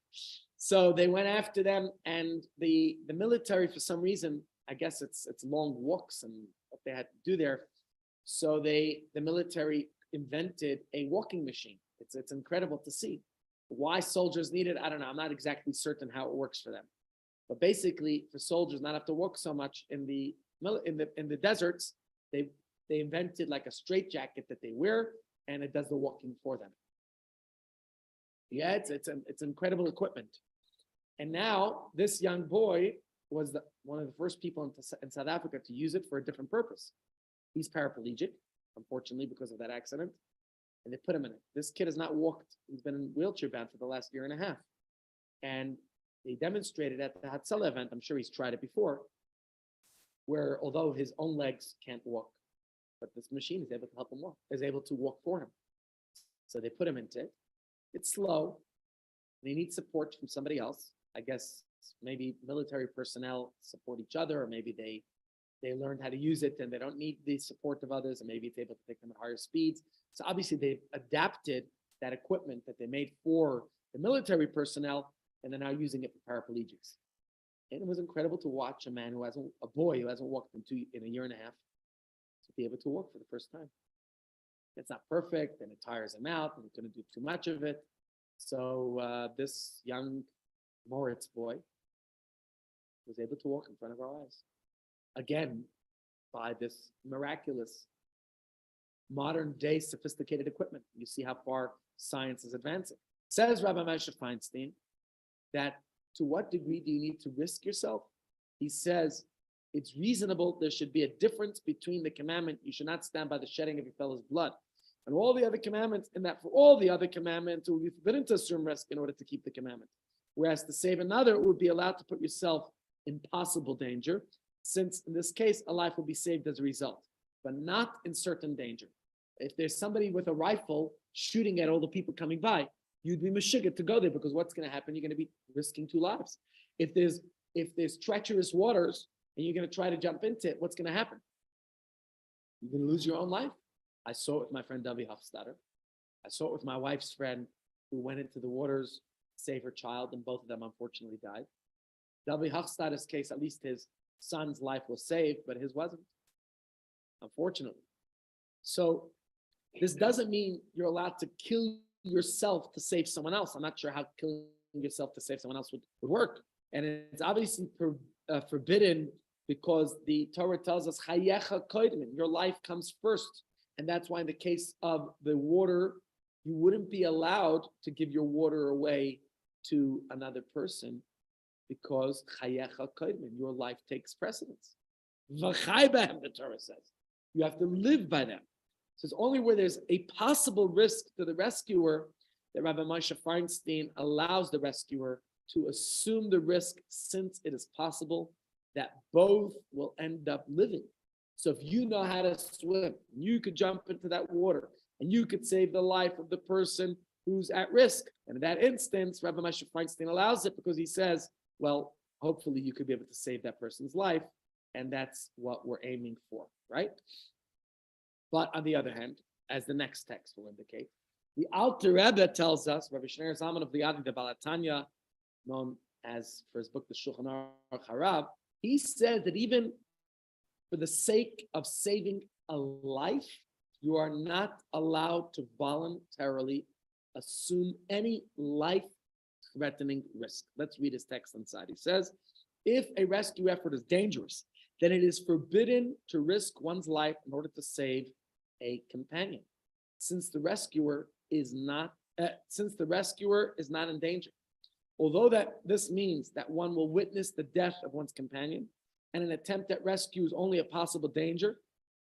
A: So they went after them, and the military, for some reason, I guess it's long walks and what they had to do there. So the military invented a walking machine. It's incredible to see. Why soldiers need it, I don't know. I'm not exactly certain how it works for them. But basically, for soldiers not have to walk so much in the deserts, they invented like a straitjacket that they wear, and it does the walking for them. Yeah, it's incredible equipment. And now this young boy was one of the first people in South Africa to use it for a different purpose. He's paraplegic, unfortunately, because of that accident. And they put him in it. This kid has not walked. He's been wheelchair bound for the last year and a half. And they demonstrated at the Hatzalah event, I'm sure he's tried it before, where although his own legs can't walk, but this machine is able to help him walk, is able to walk for him. So they put him into it. It's slow. They need support from somebody else. I guess maybe military personnel support each other, or maybe they learned how to use it and they don't need the support of others, and maybe it's able to take them at higher speeds. So obviously they've adapted that equipment that they made for the military personnel, and they're now using it for paraplegics. And it was incredible to watch a boy who hasn't walked in a year and a half, to be able to walk for the first time. It's not perfect, and it tires him out, and he's going to do too much of it. So this young Moritz boy was able to walk in front of our eyes. Again, by this miraculous, modern-day sophisticated equipment. You see how far science is advancing. Says Rabbi Moshe Feinstein that to what degree do you need to risk yourself? He says it's reasonable. There should be a difference between the commandment, you should not stand by the shedding of your fellow's blood, and all the other commandments, and that for all the other commandments, it would be forbidden to assume risk in order to keep the commandment. Whereas to save another, it would be allowed to put yourself in possible danger, since in this case, a life will be saved as a result, but not in certain danger. If there's somebody with a rifle shooting at all the people coming by, you'd be meshuggah to go there, because what's going to happen? You're going to be risking two lives. If there's treacherous waters and you're going to try to jump into it, what's going to happen? You're going to lose your own life. I saw it with my friend Davi Hofstadter. I saw it with my wife's friend who went into the waters to save her child, and both of them unfortunately died. Davi Hofstadter's case, at least his son's life was saved, but his wasn't, unfortunately. So this doesn't mean you're allowed to kill yourself to save someone else. I'm not sure how killing yourself to save someone else would work. And it's obviously forbidden, because the Torah tells us, Chayecha koidmin, your life comes first. And that's why in the case of the water, you wouldn't be allowed to give your water away to another person, because Chayecha koidmin, your life takes precedence. V'chai b'hem, the Torah says. You have to live by them. So it's only where there's a possible risk to the rescuer that Rabbi Moshe Feinstein allows the rescuer to assume the risk since it is possible that both will end up living. So if you know how to swim, you could jump into that water and you could save the life of the person who's at risk. And in that instance, Rabbi Moshe Feinstein allows it because he says, well, hopefully you could be able to save that person's life. And that's what we're aiming for, right? But on the other hand, as the next text will indicate, the Alter Rebbe tells us, Rabbi Shneir Zalman of the Adi de Balatanya, known as for his book, the Shulchan Aruch Harav, he said that even for the sake of saving a life, you are not allowed to voluntarily assume any life-threatening risk. Let's read his text inside. He says, if a rescue effort is dangerous, then it is forbidden to risk one's life in order to save a companion, since the rescuer is not in danger. Although that this means that one will witness the death of one's companion, and an attempt at rescue is only a possible danger,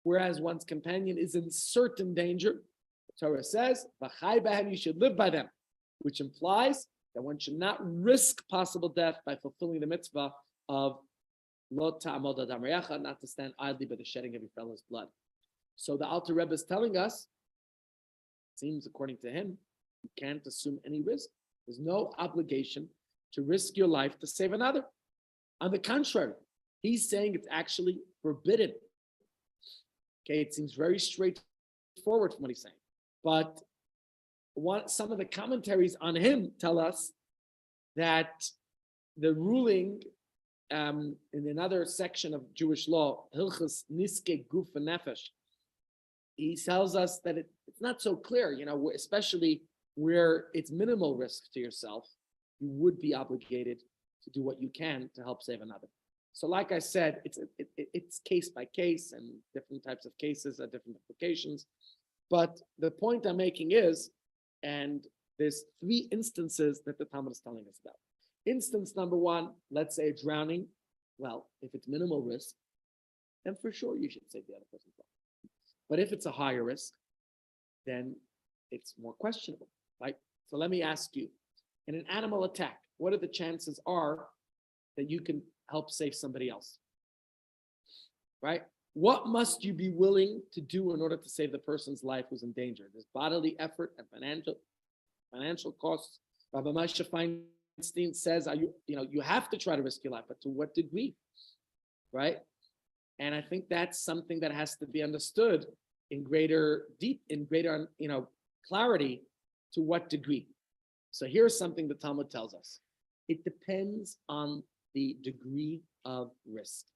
A: whereas one's companion is in certain danger, the Torah says, "V'chai b'hem," you should live by them, which implies that one should not risk possible death by fulfilling the mitzvah of lo ta'amod adam re'acha, not to stand idly by the shedding of your fellow's blood. So the Alter Rebbe is telling us, it seems according to him, you can't assume any risk. There's no obligation to risk your life to save another. On the contrary, he's saying it's actually forbidden. Okay, it seems very straightforward from what he's saying. But some of the commentaries on him tell us that the ruling in another section of Jewish law, Hilchos Niske Guf Nefesh, he tells us that it's not so clear, especially where it's minimal risk to yourself, you would be obligated to do what you can to help save another. So like I said, it's case by case, and different types of cases have different applications. But the point I'm making is, and there's 3 instances that the Talmud is telling us about. Instance number 1, let's say drowning. Well, if it's minimal risk, then for sure you should save the other person's life. But if it's a higher risk, then it's more questionable, right? So let me ask you, in an animal attack, what are the chances are that you can help save somebody else, right? What must you be willing to do in order to save the person's life who's in danger? There's bodily effort and financial costs. Rabbi Moshe Feinstein says, you have to try to risk your life, but to what degree, right? And I think that's something that has to be understood in greater clarity. To what degree? So here's something the Talmud tells us. It depends on the degree of risk.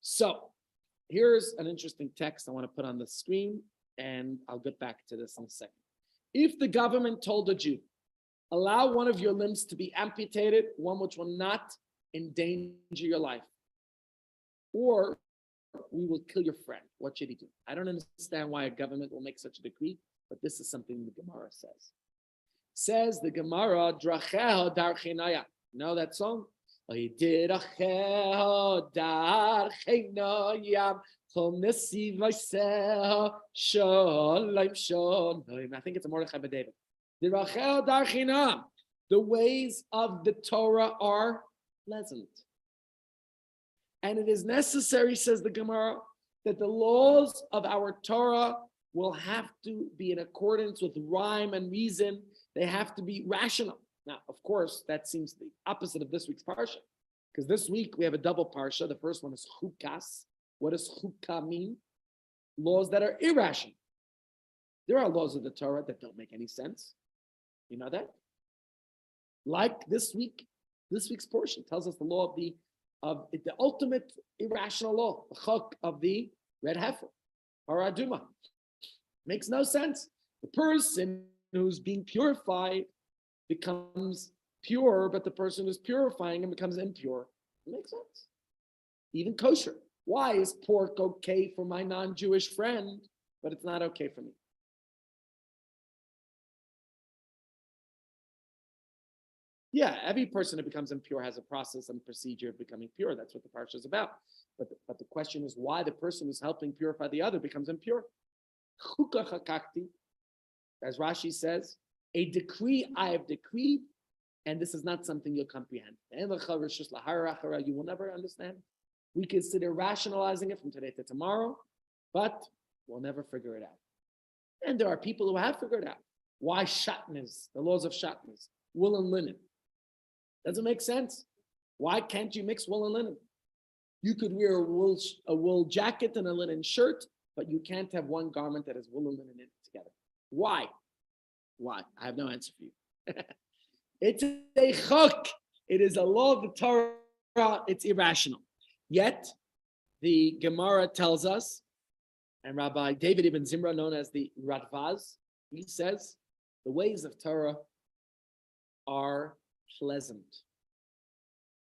A: So here's an interesting text I want to put on the screen, and I'll get back to this in a second. If the government told a Jew, allow one of your limbs to be amputated, one which will not endanger your life, or we will kill your friend, what should he do? I don't understand why a government will make such a decree, but this is something the Gemara says. Says the Gemara, Dracheho Darchenaya. Know that song? I think it's a Mordechai B'David. The ways of the Torah are pleasant. And it is necessary, says the Gemara, that the laws of our Torah will have to be in accordance with rhyme and reason. They have to be rational. Now, of course, that seems the opposite of this week's parsha, because this week we have a double parsha. The first one is chukas. What does chukah mean? Laws that are irrational. There are laws of the Torah that don't make any sense. You know that? Like this week's portion tells us the law of the ultimate irrational law, the chok of the red heifer, or aduma. Makes no sense. The person who's being purified becomes pure, but the person who's purifying him becomes impure. It makes sense. Even kosher. Why is pork okay for my non-Jewish friend, but it's not okay for me? Yeah, every person who becomes impure has a process and procedure of becoming pure. That's what the parsha is about. But the question is why the person who's helping purify the other becomes impure. As Rashi says, a decree I have decreed, and this is not something you'll comprehend. You will never understand. We consider rationalizing it from today to tomorrow, but we'll never figure it out. And there are people who have figured out why shatnez, the laws of shatnez, wool and linen. Doesn't make sense. Why can't you mix wool and linen? You could wear a wool jacket and a linen shirt, but you can't have one garment that has wool and linen in it together. Why? Why? I have no answer for you. It's a chok. It is a law of the Torah. It's irrational. Yet, the Gemara tells us, and Rabbi David ibn Zimra, known as the Radvaz, he says, the ways of Torah are pleasant.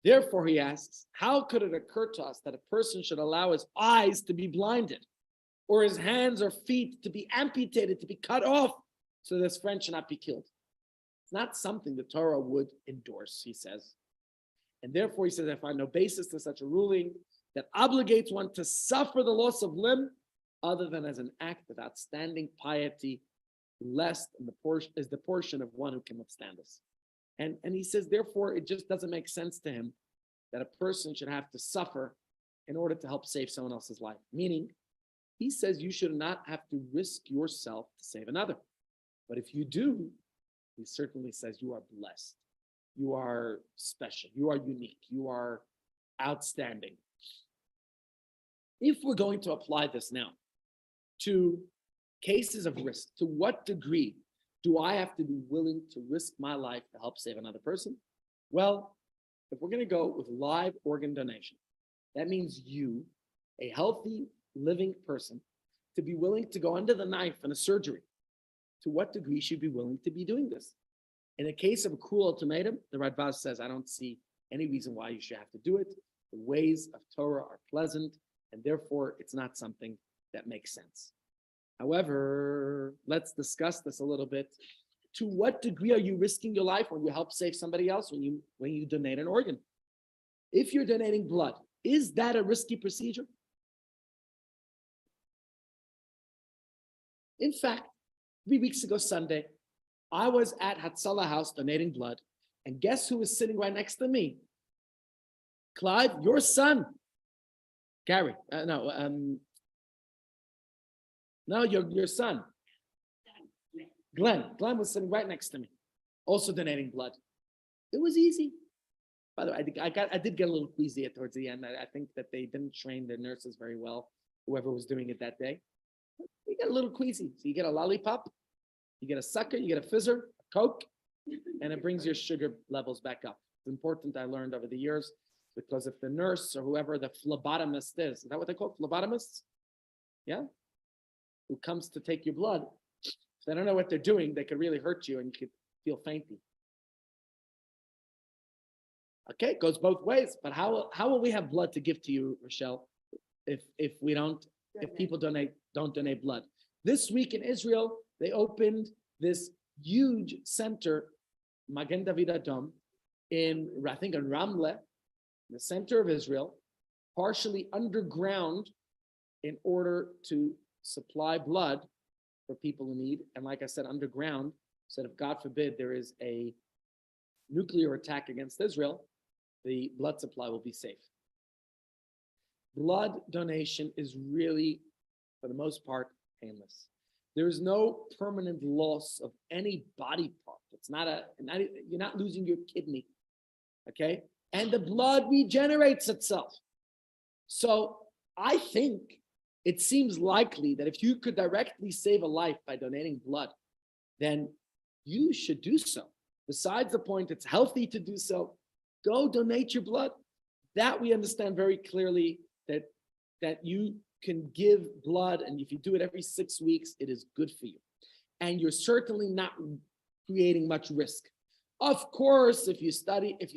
A: Therefore, he asks, how could it occur to us that a person should allow his eyes to be blinded, or his hands or feet to be amputated, to be cut off, so that his friend should not be killed? It's not something the Torah would endorse, he says. And therefore, he says, I find no basis to such a ruling that obligates one to suffer the loss of limb other than as an act of outstanding piety, less than the portion of one who can withstand this. And he says, therefore, it just doesn't make sense to him that a person should have to suffer in order to help save someone else's life. Meaning, he says you should not have to risk yourself to save another. But if you do, he certainly says you are blessed. You are special. You are unique. You are outstanding. If we're going to apply this now to cases of risk, to what degree do I have to be willing to risk my life to help save another person? Well, if we're going to go with live organ donation, that means you, a healthy, living person, to be willing to go under the knife in a surgery. To what degree should you be willing to be doing this? In a case of a cruel ultimatum, the Radvaz says, I don't see any reason why you should have to do it. The ways of Torah are pleasant, and therefore it's not something that makes sense. However, let's discuss this a little bit. To what degree are you risking your life when you help save somebody else, when you donate an organ? If you're donating blood, is that a risky procedure? In fact, 3 weeks ago Sunday, I was at Hatzalah House donating blood, and guess who was sitting right next to me? Clive, your son. Gary, no, your son. Glenn was sitting right next to me, also donating blood. It was easy. By the way, I did get a little queasy towards the end. I think that they didn't train their nurses very well, whoever was doing it that day. You get a little queasy. So you get a lollipop, you get a sucker, you get a fizzer, a Coke, and it brings your sugar levels back up. It's important, I learned over the years, because if the nurse or whoever the phlebotomist is that what they call phlebotomists? Yeah? Who comes to take your blood, if they don't know what they're doing, they could really hurt you and you could feel fainty. Okay, it goes both ways. But how will we have blood to give to you, Rochelle, if people don't donate blood? This week in Israel, they opened this huge center, Magen David Adom, in Ramleh, in the center of Israel, partially underground, in order to supply blood for people in need. And like I said, underground, so that if God forbid there is a nuclear attack against Israel, the blood supply will be safe. Blood donation is really, for the most part, painless. There is no permanent loss of any body part. It's you're not losing your kidney, okay? And the blood regenerates itself. So I think it seems likely that if you could directly save a life by donating blood, then you should do so. Besides the point, it's healthy to do so. Go donate your blood. That we understand very clearly, that you can give blood, and if you do it every 6 weeks, it is good for you. And you're certainly not creating much risk. Of course, if you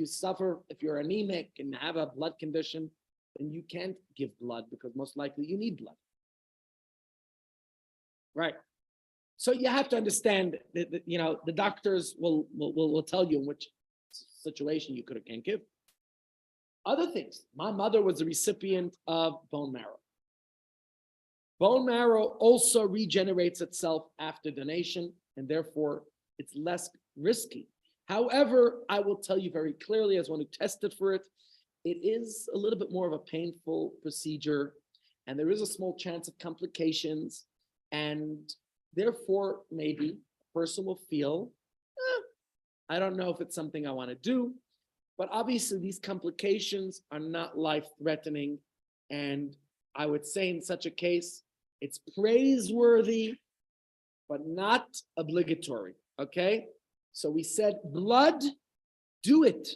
A: suffer, if you're anemic and have a blood condition, then you can't give blood because most likely you need blood. Right. So you have to understand that the doctors will tell you in which situation you could or can't give. Other things. My mother was a recipient of bone marrow. Bone marrow also regenerates itself after donation, and therefore it's less risky. However, I will tell you very clearly, as one who tested for it, it is a little bit more of a painful procedure, and there is a small chance of complications, and therefore, maybe a person will feel, I don't know if it's something I want to do, but obviously these complications are not life-threatening, and I would say in such a case, it's praiseworthy, but not obligatory, okay? So we said blood, do it.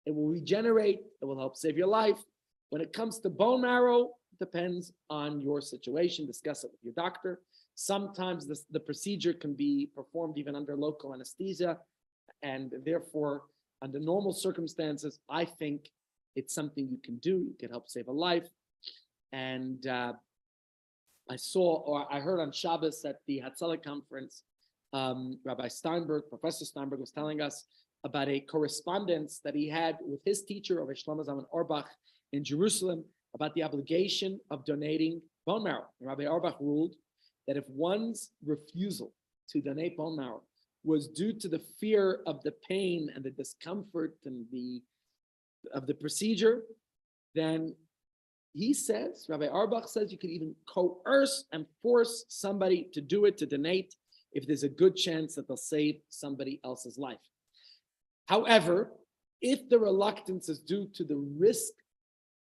A: It will regenerate, it will help save your life. When it comes to bone marrow, it depends on your situation, discuss it with your doctor. Sometimes the procedure can be performed even under local anesthesia, and therefore, under normal circumstances, I think it's something you can do. You can help save a life. And I heard on Shabbos at the Hatzalah conference, Rabbi Steinberg, Professor Steinberg was telling us about a correspondence that he had with his teacher, Rabbi Shlomo Zalman Auerbach, in Jerusalem, about the obligation of donating bone marrow. And Rabbi Auerbach ruled that if one's refusal to donate bone marrow was due to the fear of the pain and the discomfort and of the procedure, then he says, Rabbi Auerbach says, you could even coerce and force somebody to do it, to donate, if there's a good chance that they'll save somebody else's life. However, if the reluctance is due to the risk,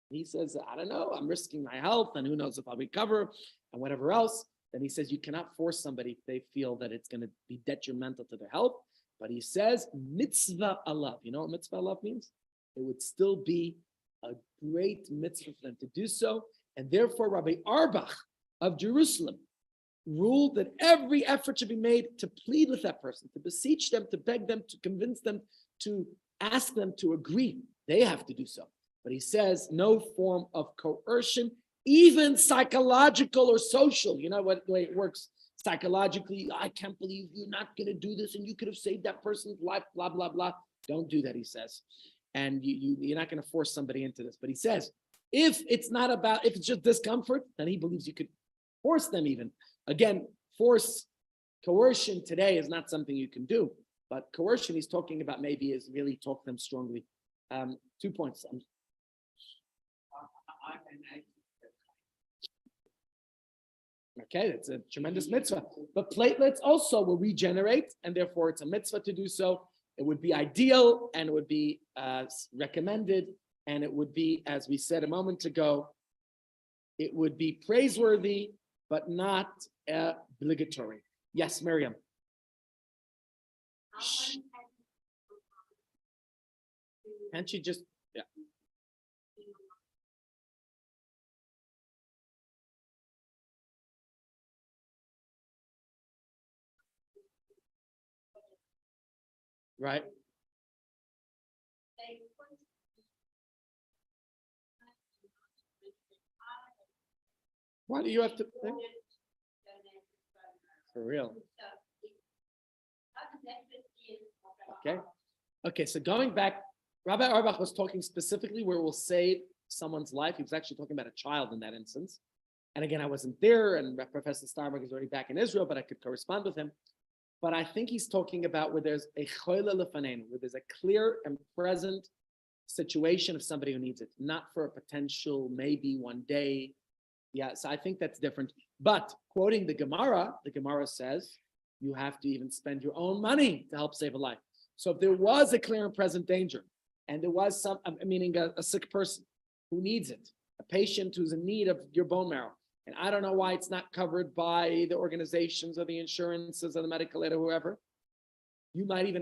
A: he says, I don't know, I'm risking my health, and who knows if I'll recover, and whatever else, then he says you cannot force somebody if they feel that it's going to be detrimental to their health. But he says, mitzvah alav. You know what mitzvah alav means? It would still be a great mitzvah for them to do so. And therefore, Rabbi Auerbach of Jerusalem ruled that every effort should be made to plead with that person, to beseech them, to beg them, to convince them, to ask them to agree. They have to do so. But he says no form of coercion, even psychological or social. You know what the way it works psychologically? I can't believe you're not going to do this, and you could have saved that person's life, blah, blah, blah. Don't do that, he says. And you're not going to force somebody into this. But he says, if it's just discomfort, then he believes you could force them even. Again, coercion today is not something you can do. But coercion he's talking about maybe is really talk them strongly. 2 points. Okay, that's a tremendous mitzvah. But platelets also will regenerate, and therefore it's a mitzvah to do so. It would be ideal, and it would be recommended, and it would be, as we said a moment ago, it would be praiseworthy, but not obligatory. Yes, Miriam. Can't you just, yeah. Right. Why do you have to think? For real. Okay, so going back, Rabbi Auerbach was talking specifically where we'll save someone's life. He was actually talking about a child in that instance. And again, I wasn't there, and Professor Steinberg is already back in Israel, but I could correspond with him. But I think he's talking about where there's a choila lefanenu, where there's a clear and present situation of somebody who needs it, not for a potential maybe one day. Yeah, so I think that's different. But quoting the Gemara says you have to even spend your own money to help save a life. So if there was a clear and present danger, and there was meaning a sick person who needs it, a patient who's in need of your bone marrow, and I don't know why it's not covered by the organizations or the insurances or the medical aid or whoever, you might even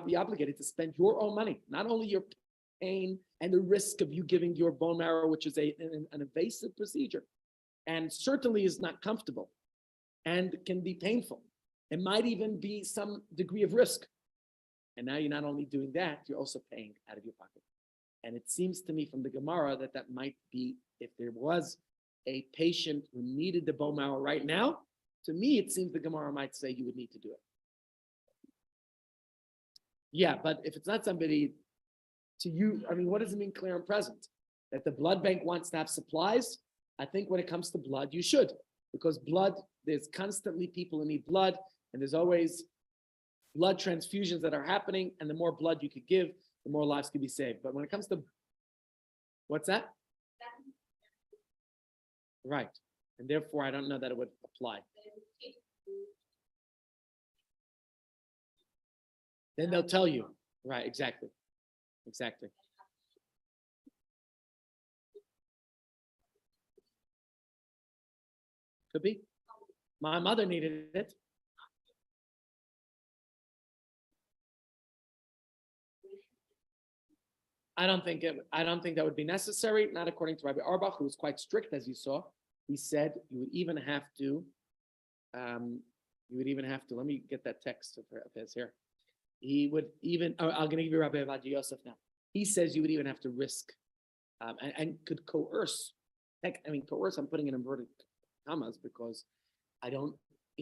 A: be obligated to spend your own money, not only your pain and the risk of you giving your bone marrow, which is an invasive procedure, and certainly is not comfortable and can be painful. It might even be some degree of risk. And now you're not only doing that, you're also paying out of your pocket. And it seems to me from the Gemara that might be, if there was a patient who needed the bone marrow right now, to me, it seems the Gemara might say you would need to do it. Yeah, but if it's not somebody to you, I mean, what does it mean clear and present? That the blood bank wants to have supplies? I think when it comes to blood, you should. Because blood, there's constantly people who need blood, and there's always blood transfusions that are happening, and the more blood you could give, the more lives could be saved. But when it comes to, what's that? Right. And therefore, I don't know that it would apply. Then they'll tell you. Right, exactly. Exactly. Could be. My mother needed it. I don't think that would be necessary, not according to Rabbi Auerbach, who was quite strict, as you saw. He said you would even have to, let me get that text of his here. He would even, I'm going to give you Rabbi Avad Yosef now. He says you would even have to risk and could coerce. Coerce, I'm putting in inverted commas because I don't,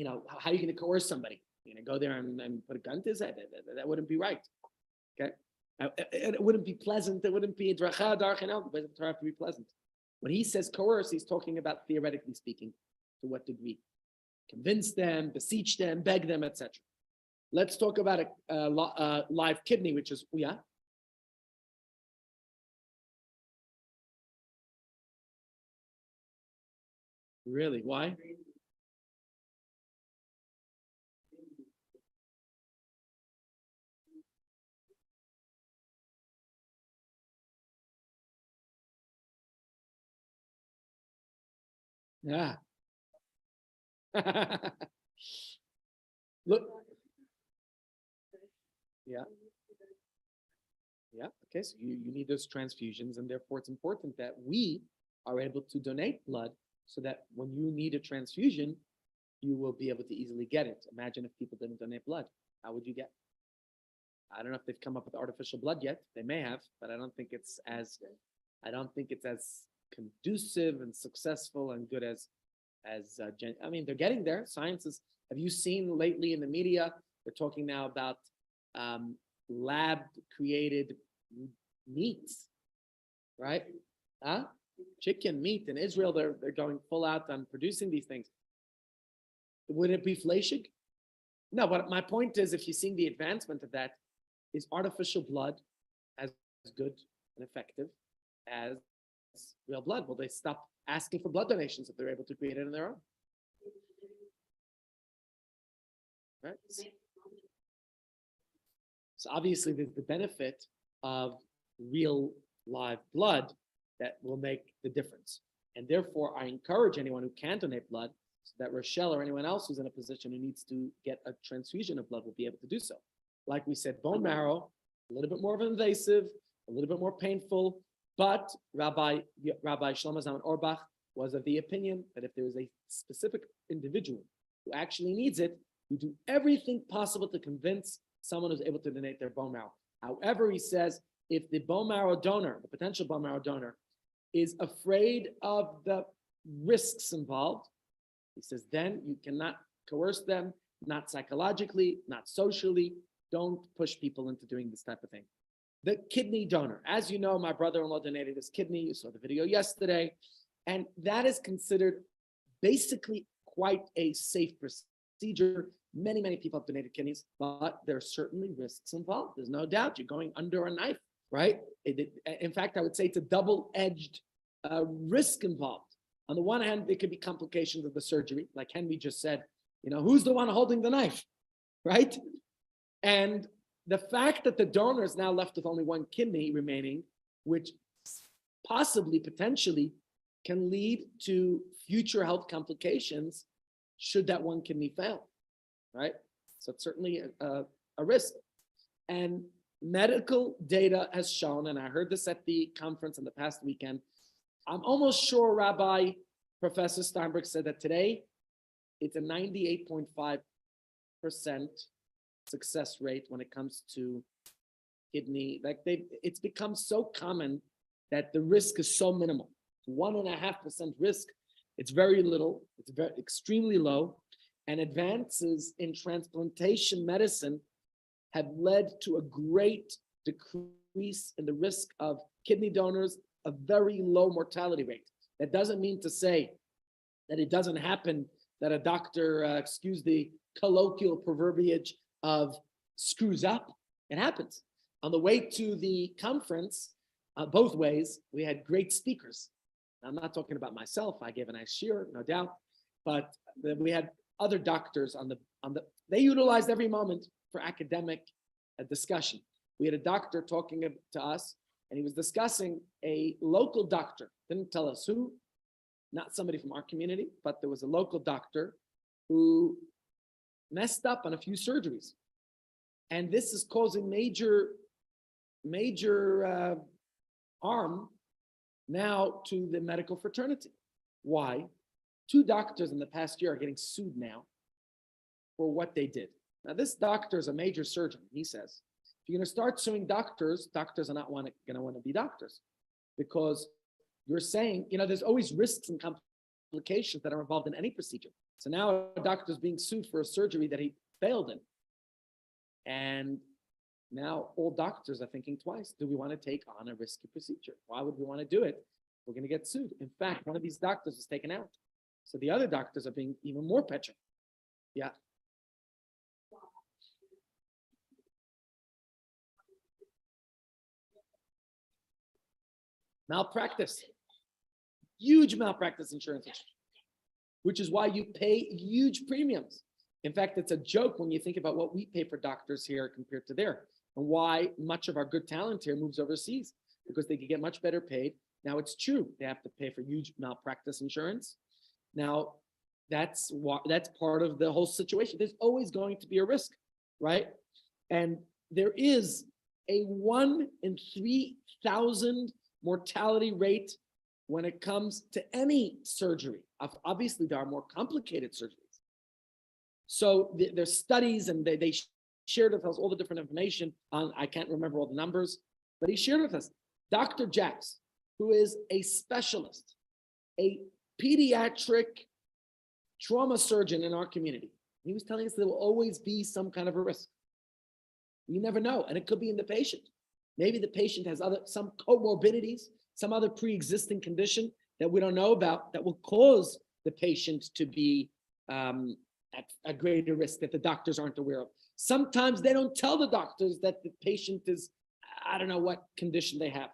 A: how are you going to coerce somebody? You're going to go there and put a gun to his head? That wouldn't be right. Okay? It wouldn't be pleasant. It wouldn't be dracha darchanel. It doesn't have to be pleasant. When he says coerce, he's talking about theoretically speaking, to what degree? Convince them, beseech them, beg them, etc. Let's talk about a live kidney, which is, yeah. Really? Why? Yeah. Look. Yeah. Yeah. Okay. So you need those transfusions, and therefore it's important that we are able to donate blood so that when you need a transfusion, you will be able to easily get it. Imagine if people didn't donate blood. How would you get? I don't know if they've come up with artificial blood yet. They may have, but I don't think it's as conducive and successful and good as they're getting there. Science is. Have you seen lately in the media? They're talking now about lab created meats, right? Chicken meat in Israel. They're going full out on producing these things. Would it be fleshig? No, but my point is, if you're seeing the advancement of that, is artificial blood as good and effective as real blood? Will they stop asking for blood donations if they're able to create it on their own? Right? So obviously there's the benefit of real live blood that will make the difference. And therefore, I encourage anyone who can't donate blood, so that Rochelle or anyone else who's in a position who needs to get a transfusion of blood will be able to do so. Like we said, bone marrow, a little bit more of an invasive, a little bit more painful, but Rabbi Shlomo Zalman Auerbach was of the opinion that if there is a specific individual who actually needs it, you do everything possible to convince someone who's able to donate their bone marrow. However, he says, if the bone marrow donor, the potential bone marrow donor, is afraid of the risks involved, he says, then you cannot coerce them, not psychologically, not socially. Don't push people into doing this type of thing. The kidney donor. As you know, my brother-in-law donated his kidney. You saw the video yesterday. And that is considered basically quite a safe procedure. Many, many people have donated kidneys, but there are certainly risks involved. There's no doubt you're going under a knife, right? In fact, I would say it's a double-edged risk involved. On the one hand, there could be complications of the surgery, like Henry just said, who's the one holding the knife, right? And the fact that the donor is now left with only one kidney remaining, which possibly, potentially, can lead to future health complications should that one kidney fail, right? So it's certainly a risk. And medical data has shown, and I heard this at the conference in the past weekend, I'm almost sure Rabbi Professor Steinberg said that today it's a 98.5% success rate when it comes to kidney. It's become so common that the risk is so minimal. 1.5% risk. It's very little. It's very extremely low. And advances in transplantation medicine have led to a great decrease in the risk of kidney donors, a very low mortality rate. That doesn't mean to say that it doesn't happen that a doctor, excuse the colloquial proverbiage of screws up, it happens. On the way to the conference, both ways, we had great speakers. I'm not talking about myself. I gave a nice shiur, no doubt, but we had other doctors they utilized every moment for academic discussion. We had a doctor talking to us, and he was discussing a local doctor, didn't tell us who, not somebody from our community, but there was a local doctor who messed up on a few surgeries. And this is causing major harm now to the medical fraternity. Why? 2 doctors in the past year are getting sued now for what they did. Now, this doctor is a major surgeon, he says. If you're going to start suing doctors, doctors are not going to want to be doctors, because you're saying, there's always risks and complications that are involved in any procedure. So now a doctor's being sued for a surgery that he failed in. And now all doctors are thinking twice. Do we want to take on a risky procedure? Why would we want to do it? We're going to get sued. In fact, one of these doctors was taken out. So the other doctors are being even more petulant. Yeah. Malpractice. Huge malpractice insurance, which is why you pay huge premiums. In fact, it's a joke when you think about what we pay for doctors here compared to there, and why much of our good talent here moves overseas, because they can get much better paid. Now, it's true, they have to pay for huge malpractice insurance. Now, that's part of the whole situation. There's always going to be a risk, right? And there is a 1 in 3,000 mortality rate when it comes to any surgery. Obviously, there are more complicated surgeries. So there's studies, and they shared with us all the different information on, I can't remember all the numbers, but he shared with us, Dr. Jacks, who is a specialist, a pediatric trauma surgeon in our community. He was telling us there will always be some kind of a risk. You never know, and it could be in the patient. Maybe the patient has some comorbidities, some other pre-existing condition that we don't know about that will cause the patient to be at a greater risk that the doctors aren't aware of. Sometimes they don't tell the doctors that the patient is, I don't know what condition they have.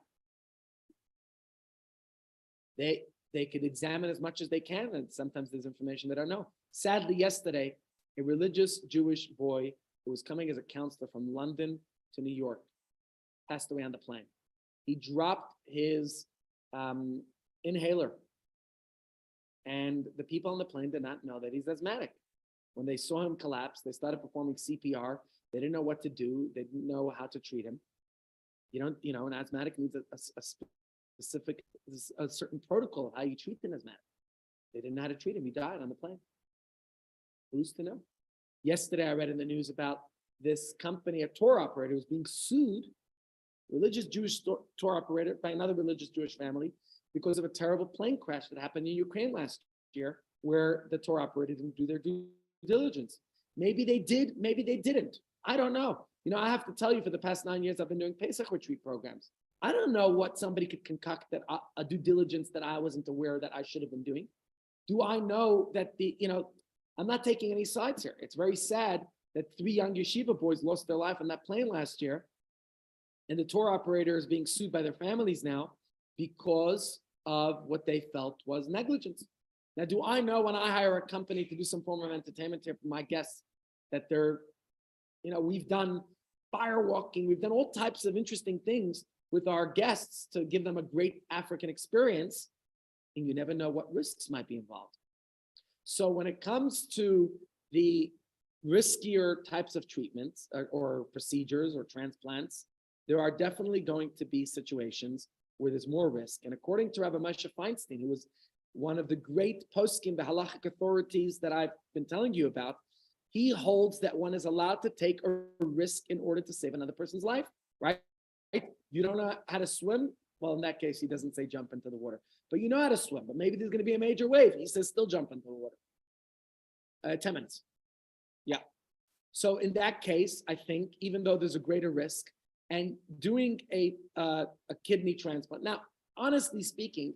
A: They could examine as much as they can, and sometimes there's information they don't know. Sadly, yesterday, a religious Jewish boy who was coming as a counselor from London to New York passed away on the plane. He dropped his inhaler, and the people on the plane did not know that he's asthmatic. When they saw him collapse, they started performing CPR. They didn't know what to do. They didn't know how to treat him. An asthmatic needs a specific, a certain protocol of how you treat an asthmatic. They didn't know how to treat him. He died on the plane. Who's to know? Yesterday, I read in the news about this company, a tour operator, who's being sued, religious Jewish tour operator, by another religious Jewish family, because of a terrible plane crash that happened in Ukraine last year, where the tour operator didn't do their due diligence. Maybe they did, maybe they didn't. I don't know. I have to tell you, for the past 9 years, I've been doing Pesach retreat programs. I don't know what somebody could concoct, that a due diligence that I wasn't aware that I should have been doing. Do I know that I'm not taking any sides here. It's very sad that 3 young yeshiva boys lost their life on that plane last year. And the tour operator is being sued by their families now because of what they felt was negligence. Now, do I know, when I hire a company to do some form of entertainment here for my guests, that they're, we've done firewalking, we've done all types of interesting things with our guests to give them a great African experience, and you never know what risks might be involved. So when it comes to the riskier types of treatments or procedures or transplants, there are definitely going to be situations where there's more risk. And according to Rabbi Moshe Feinstein, who was one of the great poskim, the halachic authorities that I've been telling you about, he holds that one is allowed to take a risk in order to save another person's life, right? You don't know how to swim? Well, in that case, he doesn't say jump into the water, but you know how to swim, but maybe there's going to be a major wave. He says still jump into the water. 10 minutes. Yeah. So in that case, I think, even though there's a greater risk, and doing a kidney transplant. Now, honestly speaking,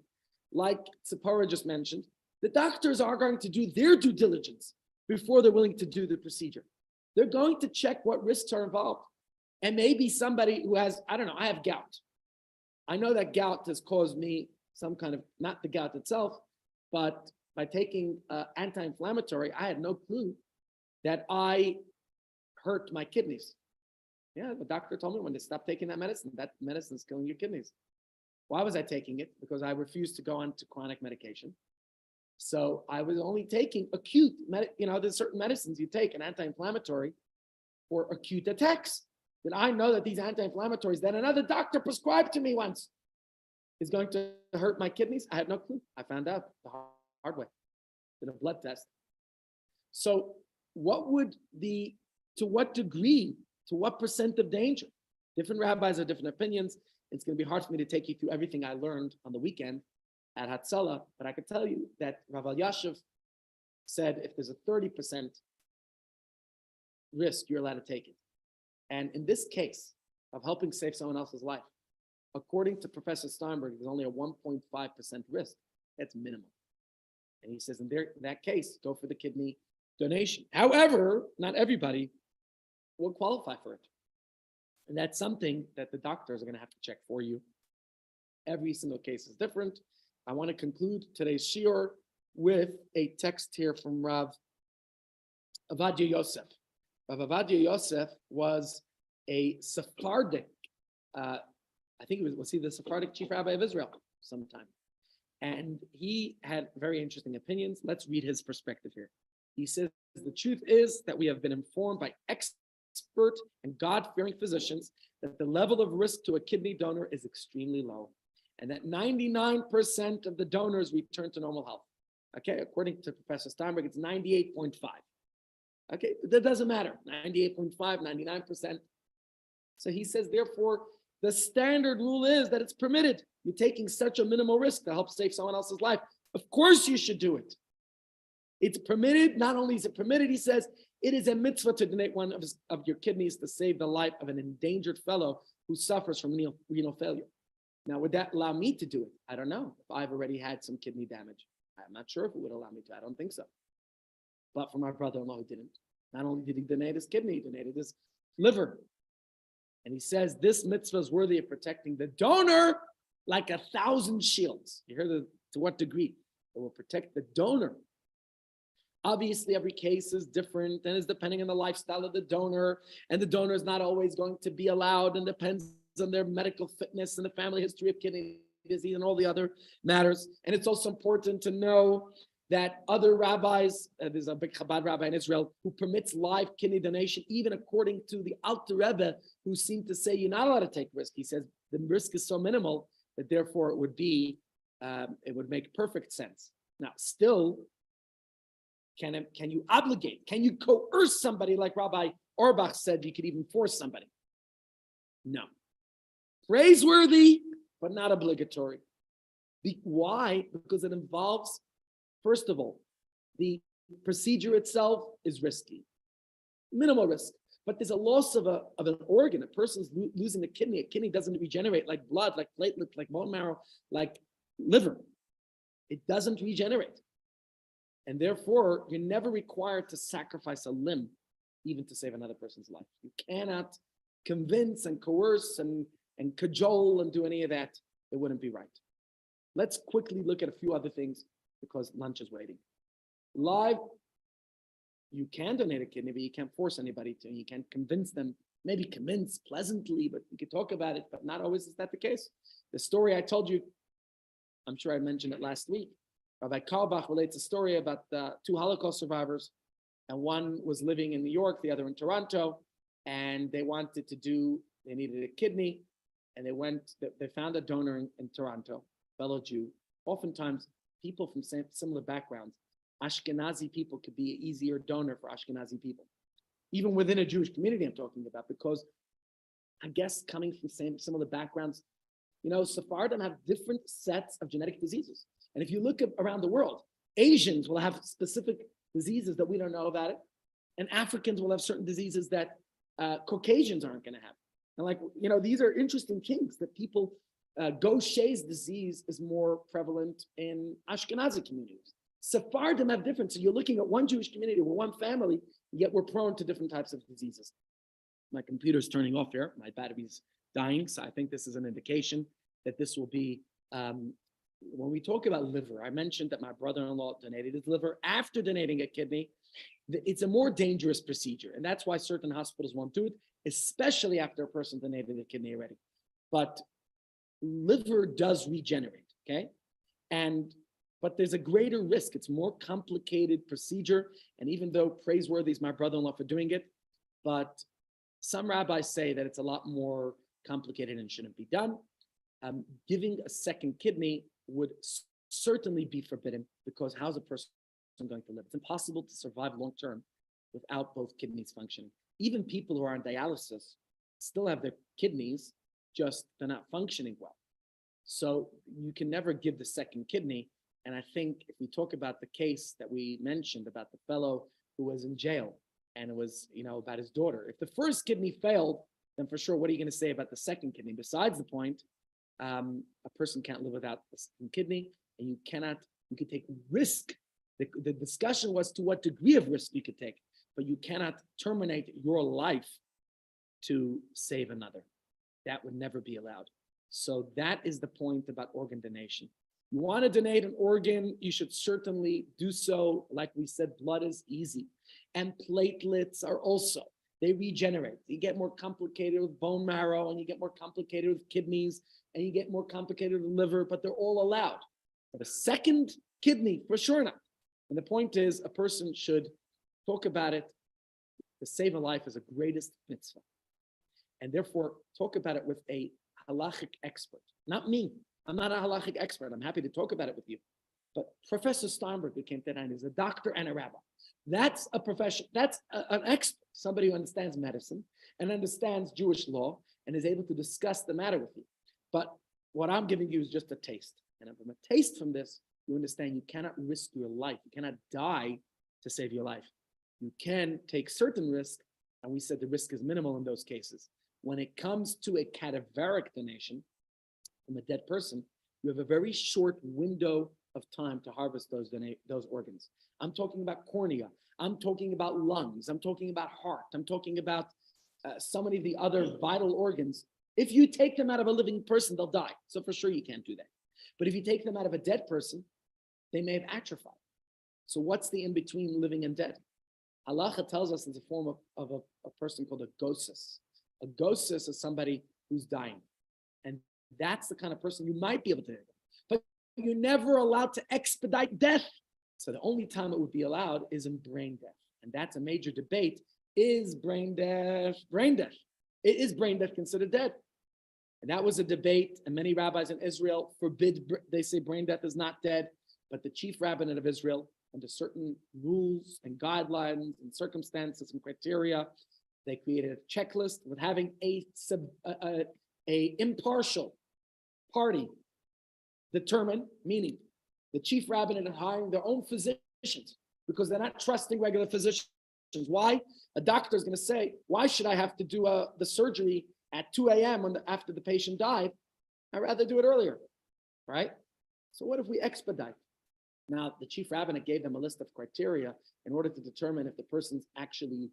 A: like Tzipora just mentioned, the doctors are going to do their due diligence before they're willing to do the procedure. They're going to check what risks are involved. And maybe somebody who has, I don't know, I have gout. I know that gout has caused me some kind of, not the gout itself, but by taking anti-inflammatory, I had no clue that I hurt my kidneys. Yeah, the doctor told me when to stop taking that medicine is killing your kidneys. Why was I taking it? Because I refused to go on to chronic medication. So I was only taking acute, there's certain medicines you take, an anti-inflammatory for acute attacks. Did I know that these anti-inflammatories that another doctor prescribed to me once is going to hurt my kidneys? I had no clue. I found out the hard way. Did a blood test. So to what degree, to what percent of danger? Different rabbis have different opinions. It's going to be hard for me to take you through everything I learned on the weekend at Hatzalah, but I could tell you that Rav Elyashiv said if there's a 30% risk, you're allowed to take it. And in this case of helping save someone else's life, according to Professor Steinberg, there's only a 1.5% risk. That's minimum. And he says in that case, go for the kidney donation. However, not everybody will qualify for it. And that's something that the doctors are going to have to check for you. Every single case is different. I want to conclude today's shiur with a text here from Rav Avadia Yosef. Rav Avadia Yosef was a Sephardic, I think was he the Sephardic chief rabbi of Israel sometime. And he had very interesting opinions. Let's read his perspective here. He says, the truth is that we have been informed by expert and God-fearing physicians that the level of risk to a kidney donor is extremely low, and that 99% of the donors return to normal health. Okay, according to Professor Steinberg, it's 98.5. Okay, that doesn't matter, 98.5, 99%. So he says, therefore, the standard rule is that it's permitted. You're taking such a minimal risk to help save someone else's life. Of course you should do it. It's permitted. Not only is it permitted, he says, it is a mitzvah to donate one of your kidneys to save the life of an endangered fellow who suffers from renal failure. Now, would that allow me to do it? I don't know. If I've already had some kidney damage, I'm not sure if it would allow me to. I don't think so. But for my brother-in-law, he didn't. Not only did he donate his kidney, he donated his liver. And he says this mitzvah is worthy of protecting the donor like 1,000 shields. You hear to what degree? It will protect the donor. Obviously, every case is different and is depending on the lifestyle of the donor. And the donor is not always going to be allowed and depends on their medical fitness and the family history of kidney disease and all the other matters. And it's also important to know that other rabbis, there's a big Chabad rabbi in Israel who permits live kidney donation, even according to the Alter Rebbe, who seemed to say you're not allowed to take risk. He says the risk is so minimal that therefore it would make perfect sense. Now, still, can you obligate? Can you coerce somebody like Rabbi Auerbach said you could even force somebody? No. Praiseworthy, but not obligatory. Why? Because it involves, first of all, the procedure itself is risky, minimal risk. But there's a loss of an organ. A person's losing a kidney. A kidney doesn't regenerate like blood, like platelets, like bone marrow, like liver. It doesn't regenerate. And therefore, you're never required to sacrifice a limb, even to save another person's life. You cannot convince and coerce and cajole and do any of that. It wouldn't be right. Let's quickly look at a few other things because lunch is waiting. Live, you can donate a kidney, but you can't force anybody to. You can't convince them, maybe convince pleasantly, but you can talk about it, but not always is that the case. The story I told you, I'm sure I mentioned it last week. Rabbi Kalbach relates a story about two Holocaust survivors, and one was living in New York, the other in Toronto, and they needed a kidney, and they found a donor in Toronto, fellow Jew. Oftentimes, people from similar backgrounds, Ashkenazi people could be an easier donor for Ashkenazi people. Even within a Jewish community I'm talking about, because I guess coming from similar backgrounds, Sephardim have different sets of genetic diseases. And if you look around the world, Asians will have specific diseases that we don't know about it. And Africans will have certain diseases that Caucasians aren't going to have. And these are interesting things that people, Gaucher's disease is more prevalent in Ashkenazi communities. Sephardim have different. So you're looking at one Jewish community, we're one family, yet we're prone to different types of diseases. My computer's turning off here. My battery's dying. So I think this is an indication that this will be, when we talk about liver, I mentioned that my brother-in-law donated his liver. After donating a kidney, it's a more dangerous procedure. And that's why certain hospitals won't do it, especially after a person donated a kidney already. But liver does regenerate, okay? But there's a greater risk. It's a more complicated procedure. And even though praiseworthy is my brother-in-law for doing it, but some rabbis say that it's a lot more complicated and shouldn't be done. Giving a second kidney would certainly be forbidden, because how's a person going to live? It's impossible to survive long-term without both kidneys functioning. Even people who are on dialysis still have their kidneys, just they're not functioning well. So you can never give the second kidney. And I think if we talk about the case that we mentioned about the fellow who was in jail, and it was, about his daughter. If the first kidney failed, then for sure, what are you going to say about the second kidney? Besides the point, a person can't live without the second kidney, and you can take risk. The discussion was to what degree of risk you could take, but you cannot terminate your life to save another. That would never be allowed. So that is the point about organ donation. You want to donate an organ, you should certainly do so. Like we said, blood is easy. And platelets are also, they regenerate. You get more complicated with bone marrow, and you get more complicated with kidneys, and you get more complicated with liver, but they're all allowed. But a second kidney, for sure not. And the point is, a person should talk about it. To save a life is the greatest mitzvah. And therefore, talk about it with a halachic expert, not me. I'm not a halachic expert. I'm happy to talk about it with you. But Professor Steinberg, who came tonight, is a doctor and a rabbi. That's a profession. That's an expert, somebody who understands medicine and understands Jewish law and is able to discuss the matter with you. But what I'm giving you is just a taste. And from a taste from this, you understand you cannot risk your life. You cannot die to save your life. You can take certain risk, and we said the risk is minimal in those cases. When it comes to a cadaveric donation from a dead person, you have a very short window of time to harvest those organs. I'm talking about cornea. I'm talking about lungs. I'm talking about heart. I'm talking about so many of the other vital organs. If you take them out of a living person, they'll die. So for sure you can't do that. But if you take them out of a dead person, they may have atrophied. So what's the in-between living and dead? Halacha tells us it's a form of a person called a gosis. A gosis is somebody who's dying. And that's the kind of person you might be able to do. But you're never allowed to expedite death. So the only time it would be allowed is in brain death. And that's a major debate. Is brain death brain death? Is brain death considered dead? And that was a debate. And many rabbis in Israel forbid, they say brain death is not dead. But the chief rabbinate of Israel, under certain rules and guidelines and circumstances and criteria, they created a checklist with having a impartial party determine, meaning the chief rabbinate are hiring their own physicians because they're not trusting regular physicians. Why? A doctor is going to say, why should I have to do the surgery at 2 a.m. after the patient died? I'd rather do it earlier, right? So what if we expedite? Now, the chief rabbinate gave them a list of criteria in order to determine if the person's actually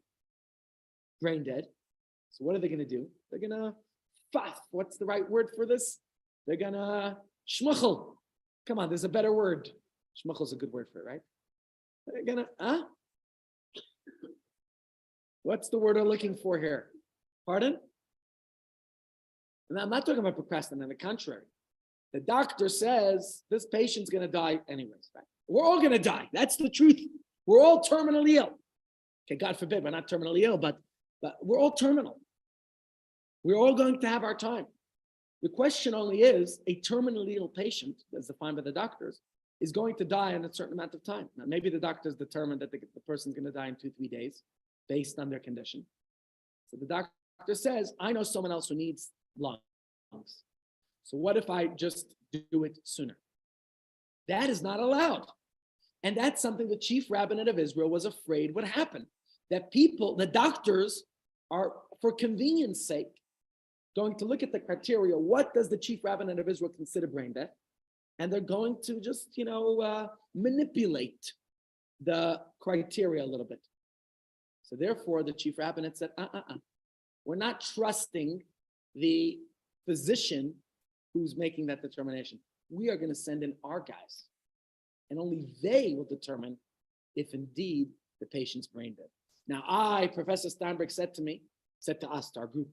A: brain dead. So what are they going to do? They're going to what's the right word for this? They're going to shmuchel. Come on, there's a better word. Shmuchel is a good word for it, right? They're going to, What's the word I'm looking for here? Pardon? And I'm not talking about procrastinating, on the contrary. The doctor says this patient's going to die anyways. Right? We're all going to die. That's the truth. We're all terminally ill. Okay, God forbid we're not terminally ill, but we're all terminal. We're all going to have our time. The question only is, a terminally ill patient, as defined by the doctors, is going to die in a certain amount of time. Now, maybe the doctors determined that the person's going to die in 2-3 days based on their condition. So the doctor says, I know someone else who needs lungs. So what if I just do it sooner? That is not allowed. And that's something the chief rabbinate of Israel was afraid would happen. That people, the doctors, are, for convenience sake, going to look at the criteria. What does the chief rabbinate of Israel consider brain death? and they're going to just, manipulate the criteria a little bit. So therefore, the chief rabbinate said, we're not trusting the physician who's making that determination. We are going to send in our guys, and only they will determine if indeed the patient's brain dead. Now, Professor Steinberg said to us, to our group,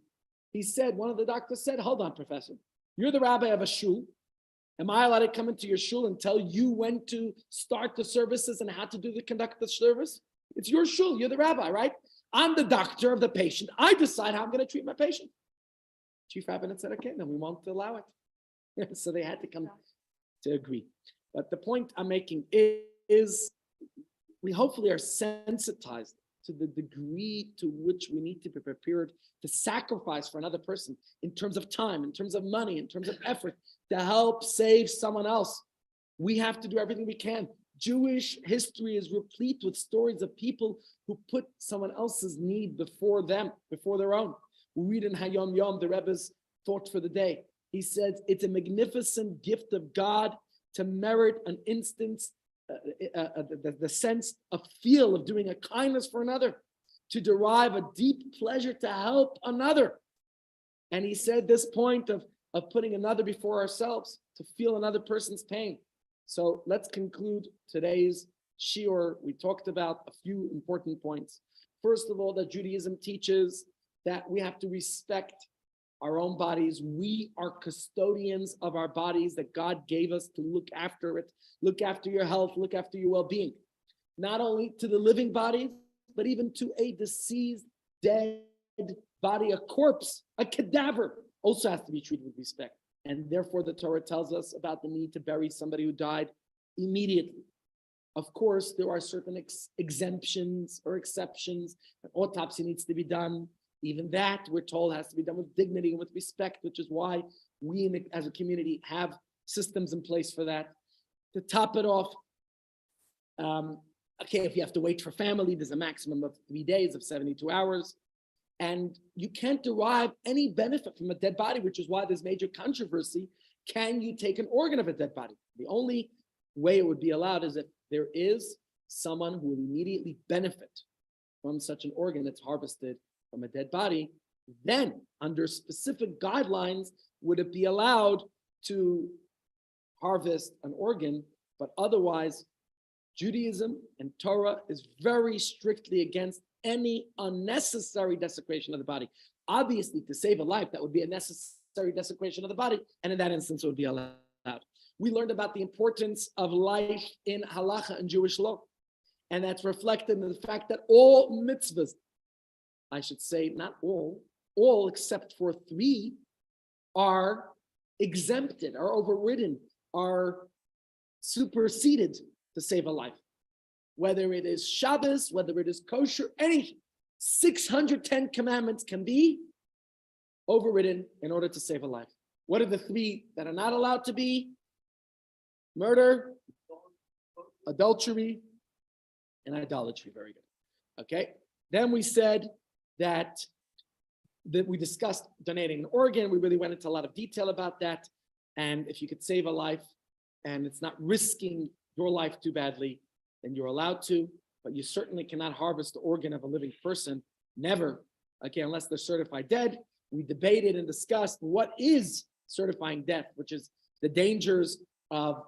A: he said, one of the doctors said, hold on, Professor, you're the rabbi of a shul. Am I allowed to come into your shul and tell you when to start the services and how to conduct the service? It's your shul, you're the rabbi, right? I'm the doctor of the patient. I decide how I'm going to treat my patient. Chief rabbinate said, okay, then we won't allow it. So they had to come to agree. But the point I'm making is we hopefully are sensitized to the degree to which we need to be prepared to sacrifice for another person in terms of time, in terms of money, in terms of effort, to help save someone else. We have to do everything we can. Jewish history is replete with stories of people who put someone else's need before them, before their own. We read in Hayom Yom, the Rebbe's thought for the day. He says, it's a magnificent gift of God to merit an instance, the sense of feel of doing a kindness for another, to derive a deep pleasure to help another. And he said this point of putting another before ourselves, to feel another person's pain. So let's conclude today's shiur. We talked about a few important points. First of all, that Judaism teaches that we have to respect our own bodies. We are custodians of our bodies that God gave us to look after it, look after your health, look after your well-being. Not only to the living bodies, but even to a deceased, dead body, a corpse, a cadaver, also has to be treated with respect. And therefore, the Torah tells us about the need to bury somebody who died immediately. Of course, there are certain exemptions or exceptions. An autopsy needs to be done. Even that, we're told, has to be done with dignity and with respect, which is why we as a community have systems in place for that. To top it off, if you have to wait for family, there's a maximum of 3 days of 72 hours. And you can't derive any benefit from a dead body, which is why there's major controversy. Can you take an organ of a dead body? The only way it would be allowed is if there is someone who will immediately benefit from such an organ that's harvested from a dead body. Then, under specific guidelines, would it be allowed to harvest an organ? But otherwise, Judaism and Torah is very strictly against any unnecessary desecration of the body. Obviously, to save a life, that would be a necessary desecration of the body, and in that instance, it would be allowed. We learned about the importance of life in halacha and Jewish law, and that's reflected in the fact that all mitzvahs, I should say not all except for 3, are exempted, are overridden, are superseded to save a life. Whether it is Shabbos, whether it is kosher, anything. 610 commandments can be overridden in order to save a life. What are the 3 that are not allowed to be? Murder, adultery, and idolatry. Very good. Okay. Then we said that we discussed donating an organ. We really went into a lot of detail about that. And if you could save a life and it's not risking your life too badly, then you're allowed to, but you certainly cannot harvest the organ of a living person. Never. Okay, unless they're certified dead. We debated and discussed what is certifying death, which is the dangers of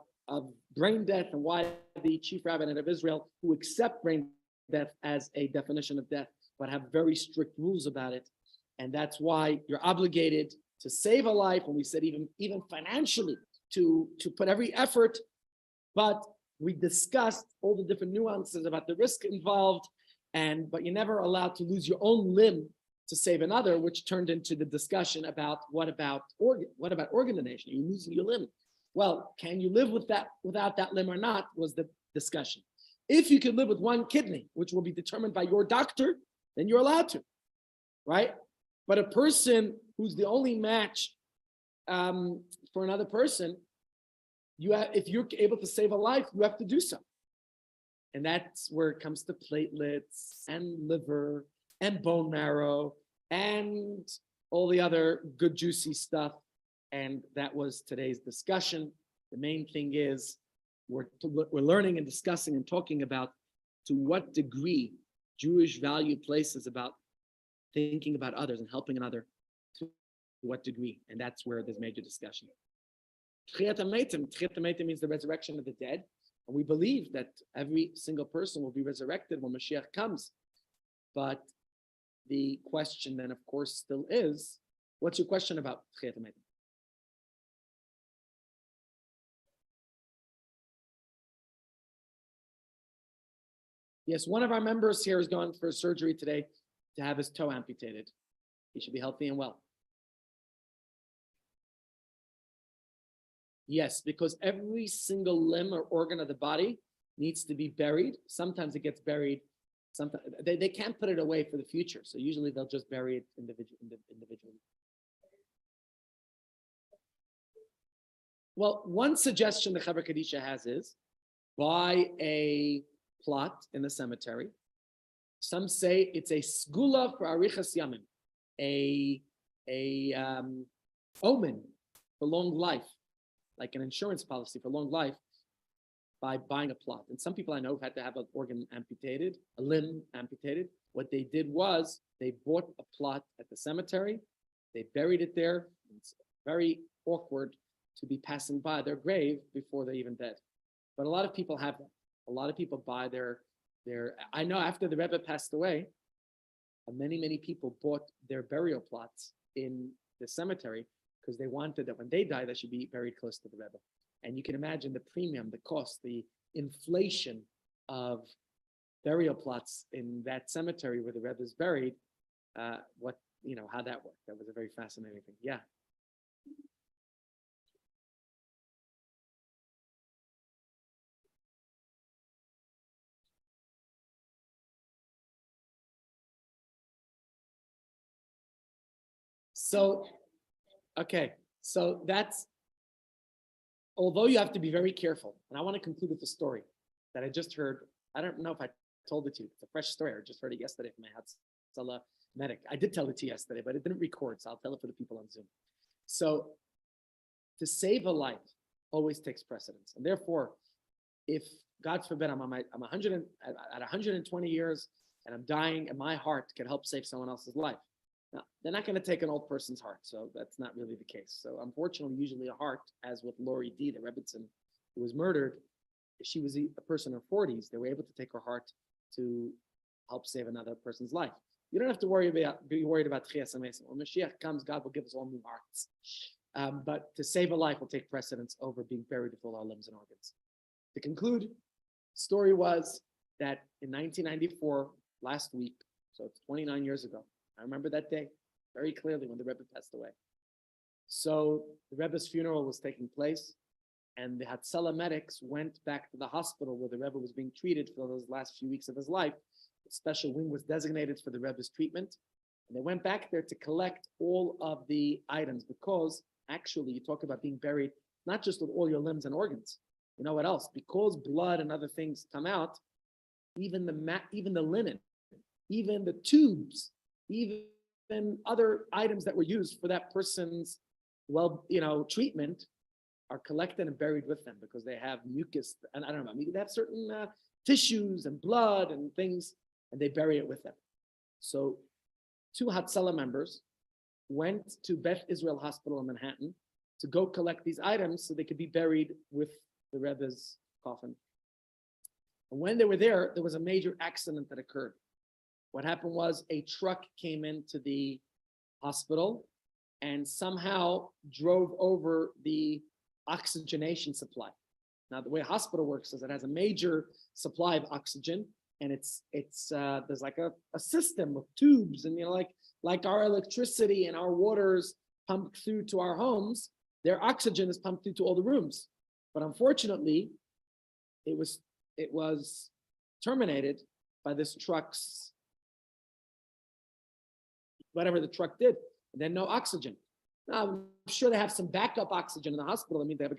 A: brain death, and why the chief rabbinate of Israel, who accept brain death as a definition of death, but have very strict rules about it. And that's why you're obligated to save a life, and we said even financially to put every effort, but we discussed all the different nuances about the risk involved, but you're never allowed to lose your own limb to save another, which turned into the discussion about what about organ donation? You're losing your limb. Well, can you live without that limb or not, was the discussion. If you could live with 1 kidney, which will be determined by your doctor, then you're allowed to, right? But a person who's the only match for another person, if you're able to save a life, you have to do so. And that's where it comes to platelets and liver and bone marrow and all the other good juicy stuff. And that was today's discussion. The main thing is we're learning and discussing and talking about to what degree Jewish value places about thinking about others and helping another, to what degree, and that's where there's major discussion. Tchiyat HaMeitim means the resurrection of the dead, and we believe that every single person will be resurrected when Mashiach comes. But the question then, of course, still is, what's your question about Tchiyat HaMeitim? Yes, one of our members here is going for surgery today to have his toe amputated. He should be healthy and well. Yes, because every single limb or organ of the body needs to be buried. Sometimes it gets buried. Sometimes they can't put it away for the future. So usually they'll just bury it individually. Well, one suggestion the Chaver Kadisha has is buy a plot in the cemetery. Some say it's a sgula for arichas yamim, a omen for long life, like an insurance policy for long life, by buying a plot. And some people I know have had to have an organ amputated, a limb amputated. What they did was they bought a plot at the cemetery, they buried it there. It's very awkward to be passing by their grave before they're even dead. But a lot of people have that. A lot of people buy their, I know after the Rebbe passed away, many people bought their burial plots in the cemetery because they wanted that when they die, they should be buried close to the Rebbe. And you can imagine the premium, the cost, the inflation of burial plots in that cemetery where the Rebbe is buried, how that worked. That was a very fascinating thing. Yeah. So, okay, so that's, although you have to be very careful, and I want to conclude with a story that I just heard. I don't know if I told it to you. It's a fresh story. I just heard it yesterday from my Hatzalah medic. I did tell it to you yesterday, but it didn't record, so I'll tell it for the people on Zoom. So, to save a life always takes precedence, and therefore, if God forbid I'm 120 years and I'm dying, and my heart can help save someone else's life. Now, they're not going to take an old person's heart, so that's not really the case. So unfortunately, usually a heart, as with Lori D., the Rebbitzin, who was murdered, she was a person in her 40s. They were able to take her heart to help save another person's life. You don't have to be worried about Tchiyas HaMeitim. When Mashiach comes, God will give us all new hearts. But to save a life will take precedence over being buried with all our limbs and organs. To conclude, the story was that in 1994, last week, so it's 29 years ago, I remember that day very clearly when the Rebbe passed away. So the Rebbe's funeral was taking place, and the Hatzalah medics went back to the hospital where the Rebbe was being treated for those last few weeks of his life. A special wing was designated for the Rebbe's treatment, and they went back there to collect all of the items, because actually you talk about being buried not just with all your limbs and organs. You know what else? Because blood and other things come out, even the linen, even the tubes, even other items that were used for that person's treatment are collected and buried with them, because they have mucus, and I don't know, they have certain tissues and blood and things, and they bury it with them. So 2 Hatzalah members went to Beth Israel Hospital in Manhattan to go collect these items so they could be buried with the Rebbe's coffin. And when they were there, there was a major accident that occurred. What happened was a truck came into the hospital and somehow drove over the oxygenation supply. Now, the way a hospital works is it has a major supply of oxygen, and it's there's like a system of tubes, and like our electricity and our waters pumped through to our homes, their oxygen is pumped through to all the rooms. But unfortunately, it was terminated by this truck's, whatever the truck did, and then no oxygen. Now, I'm sure they have some backup oxygen in the hospital. I mean, they've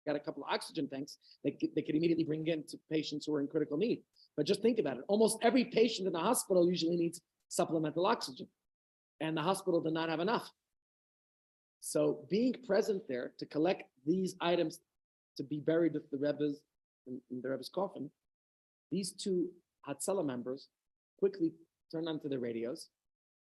A: got a couple of oxygen tanks they could immediately bring in to patients who are in critical need. But just think about it. Almost every patient in the hospital usually needs supplemental oxygen, and the hospital did not have enough. So being present there to collect these items to be buried at the Rebbe's, in the Rebbe's coffin, these two Hatzalah members quickly turned onto the radios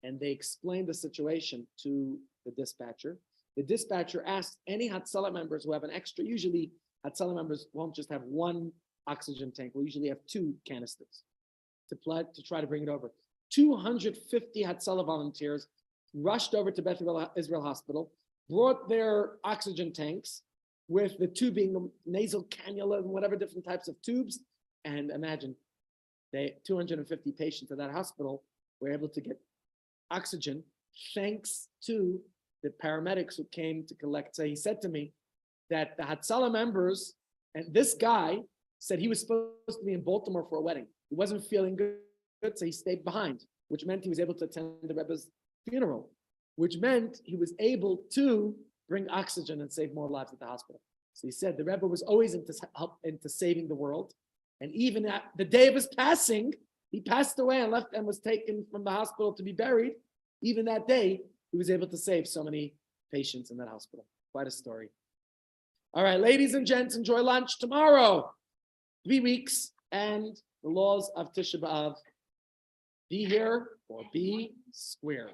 A: and they explained the situation to the dispatcher. The dispatcher asked any Hatzalah members who have an extra, usually Hatzalah members won't just have one oxygen tank, we'll usually have two canisters to try to bring it over. 250 Hatzalah volunteers rushed over to Beth Israel Hospital, brought their oxygen tanks with the tubing, nasal cannula, and whatever different types of tubes. And imagine, 250 patients at that hospital were able to get oxygen thanks to the paramedics who came to collect. So he said to me that the Hatzalah members, and this guy said he was supposed to be in Baltimore for a wedding. He wasn't feeling good, so he stayed behind, which meant he was able to attend the Rebbe's funeral, which meant he was able to bring oxygen and save more lives at the hospital. So he said the Rebbe was always into saving the world. And even at the day of his passing, he passed away and left and was taken from the hospital to be buried. Even that day, he was able to save so many patients in that hospital. Quite a story. All right, ladies and gents, enjoy lunch tomorrow. 3 weeks and the laws of Tisha B'Av. Be here or be square.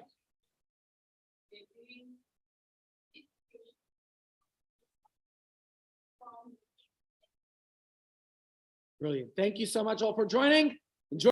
A: Brilliant. Thank you so much all for joining.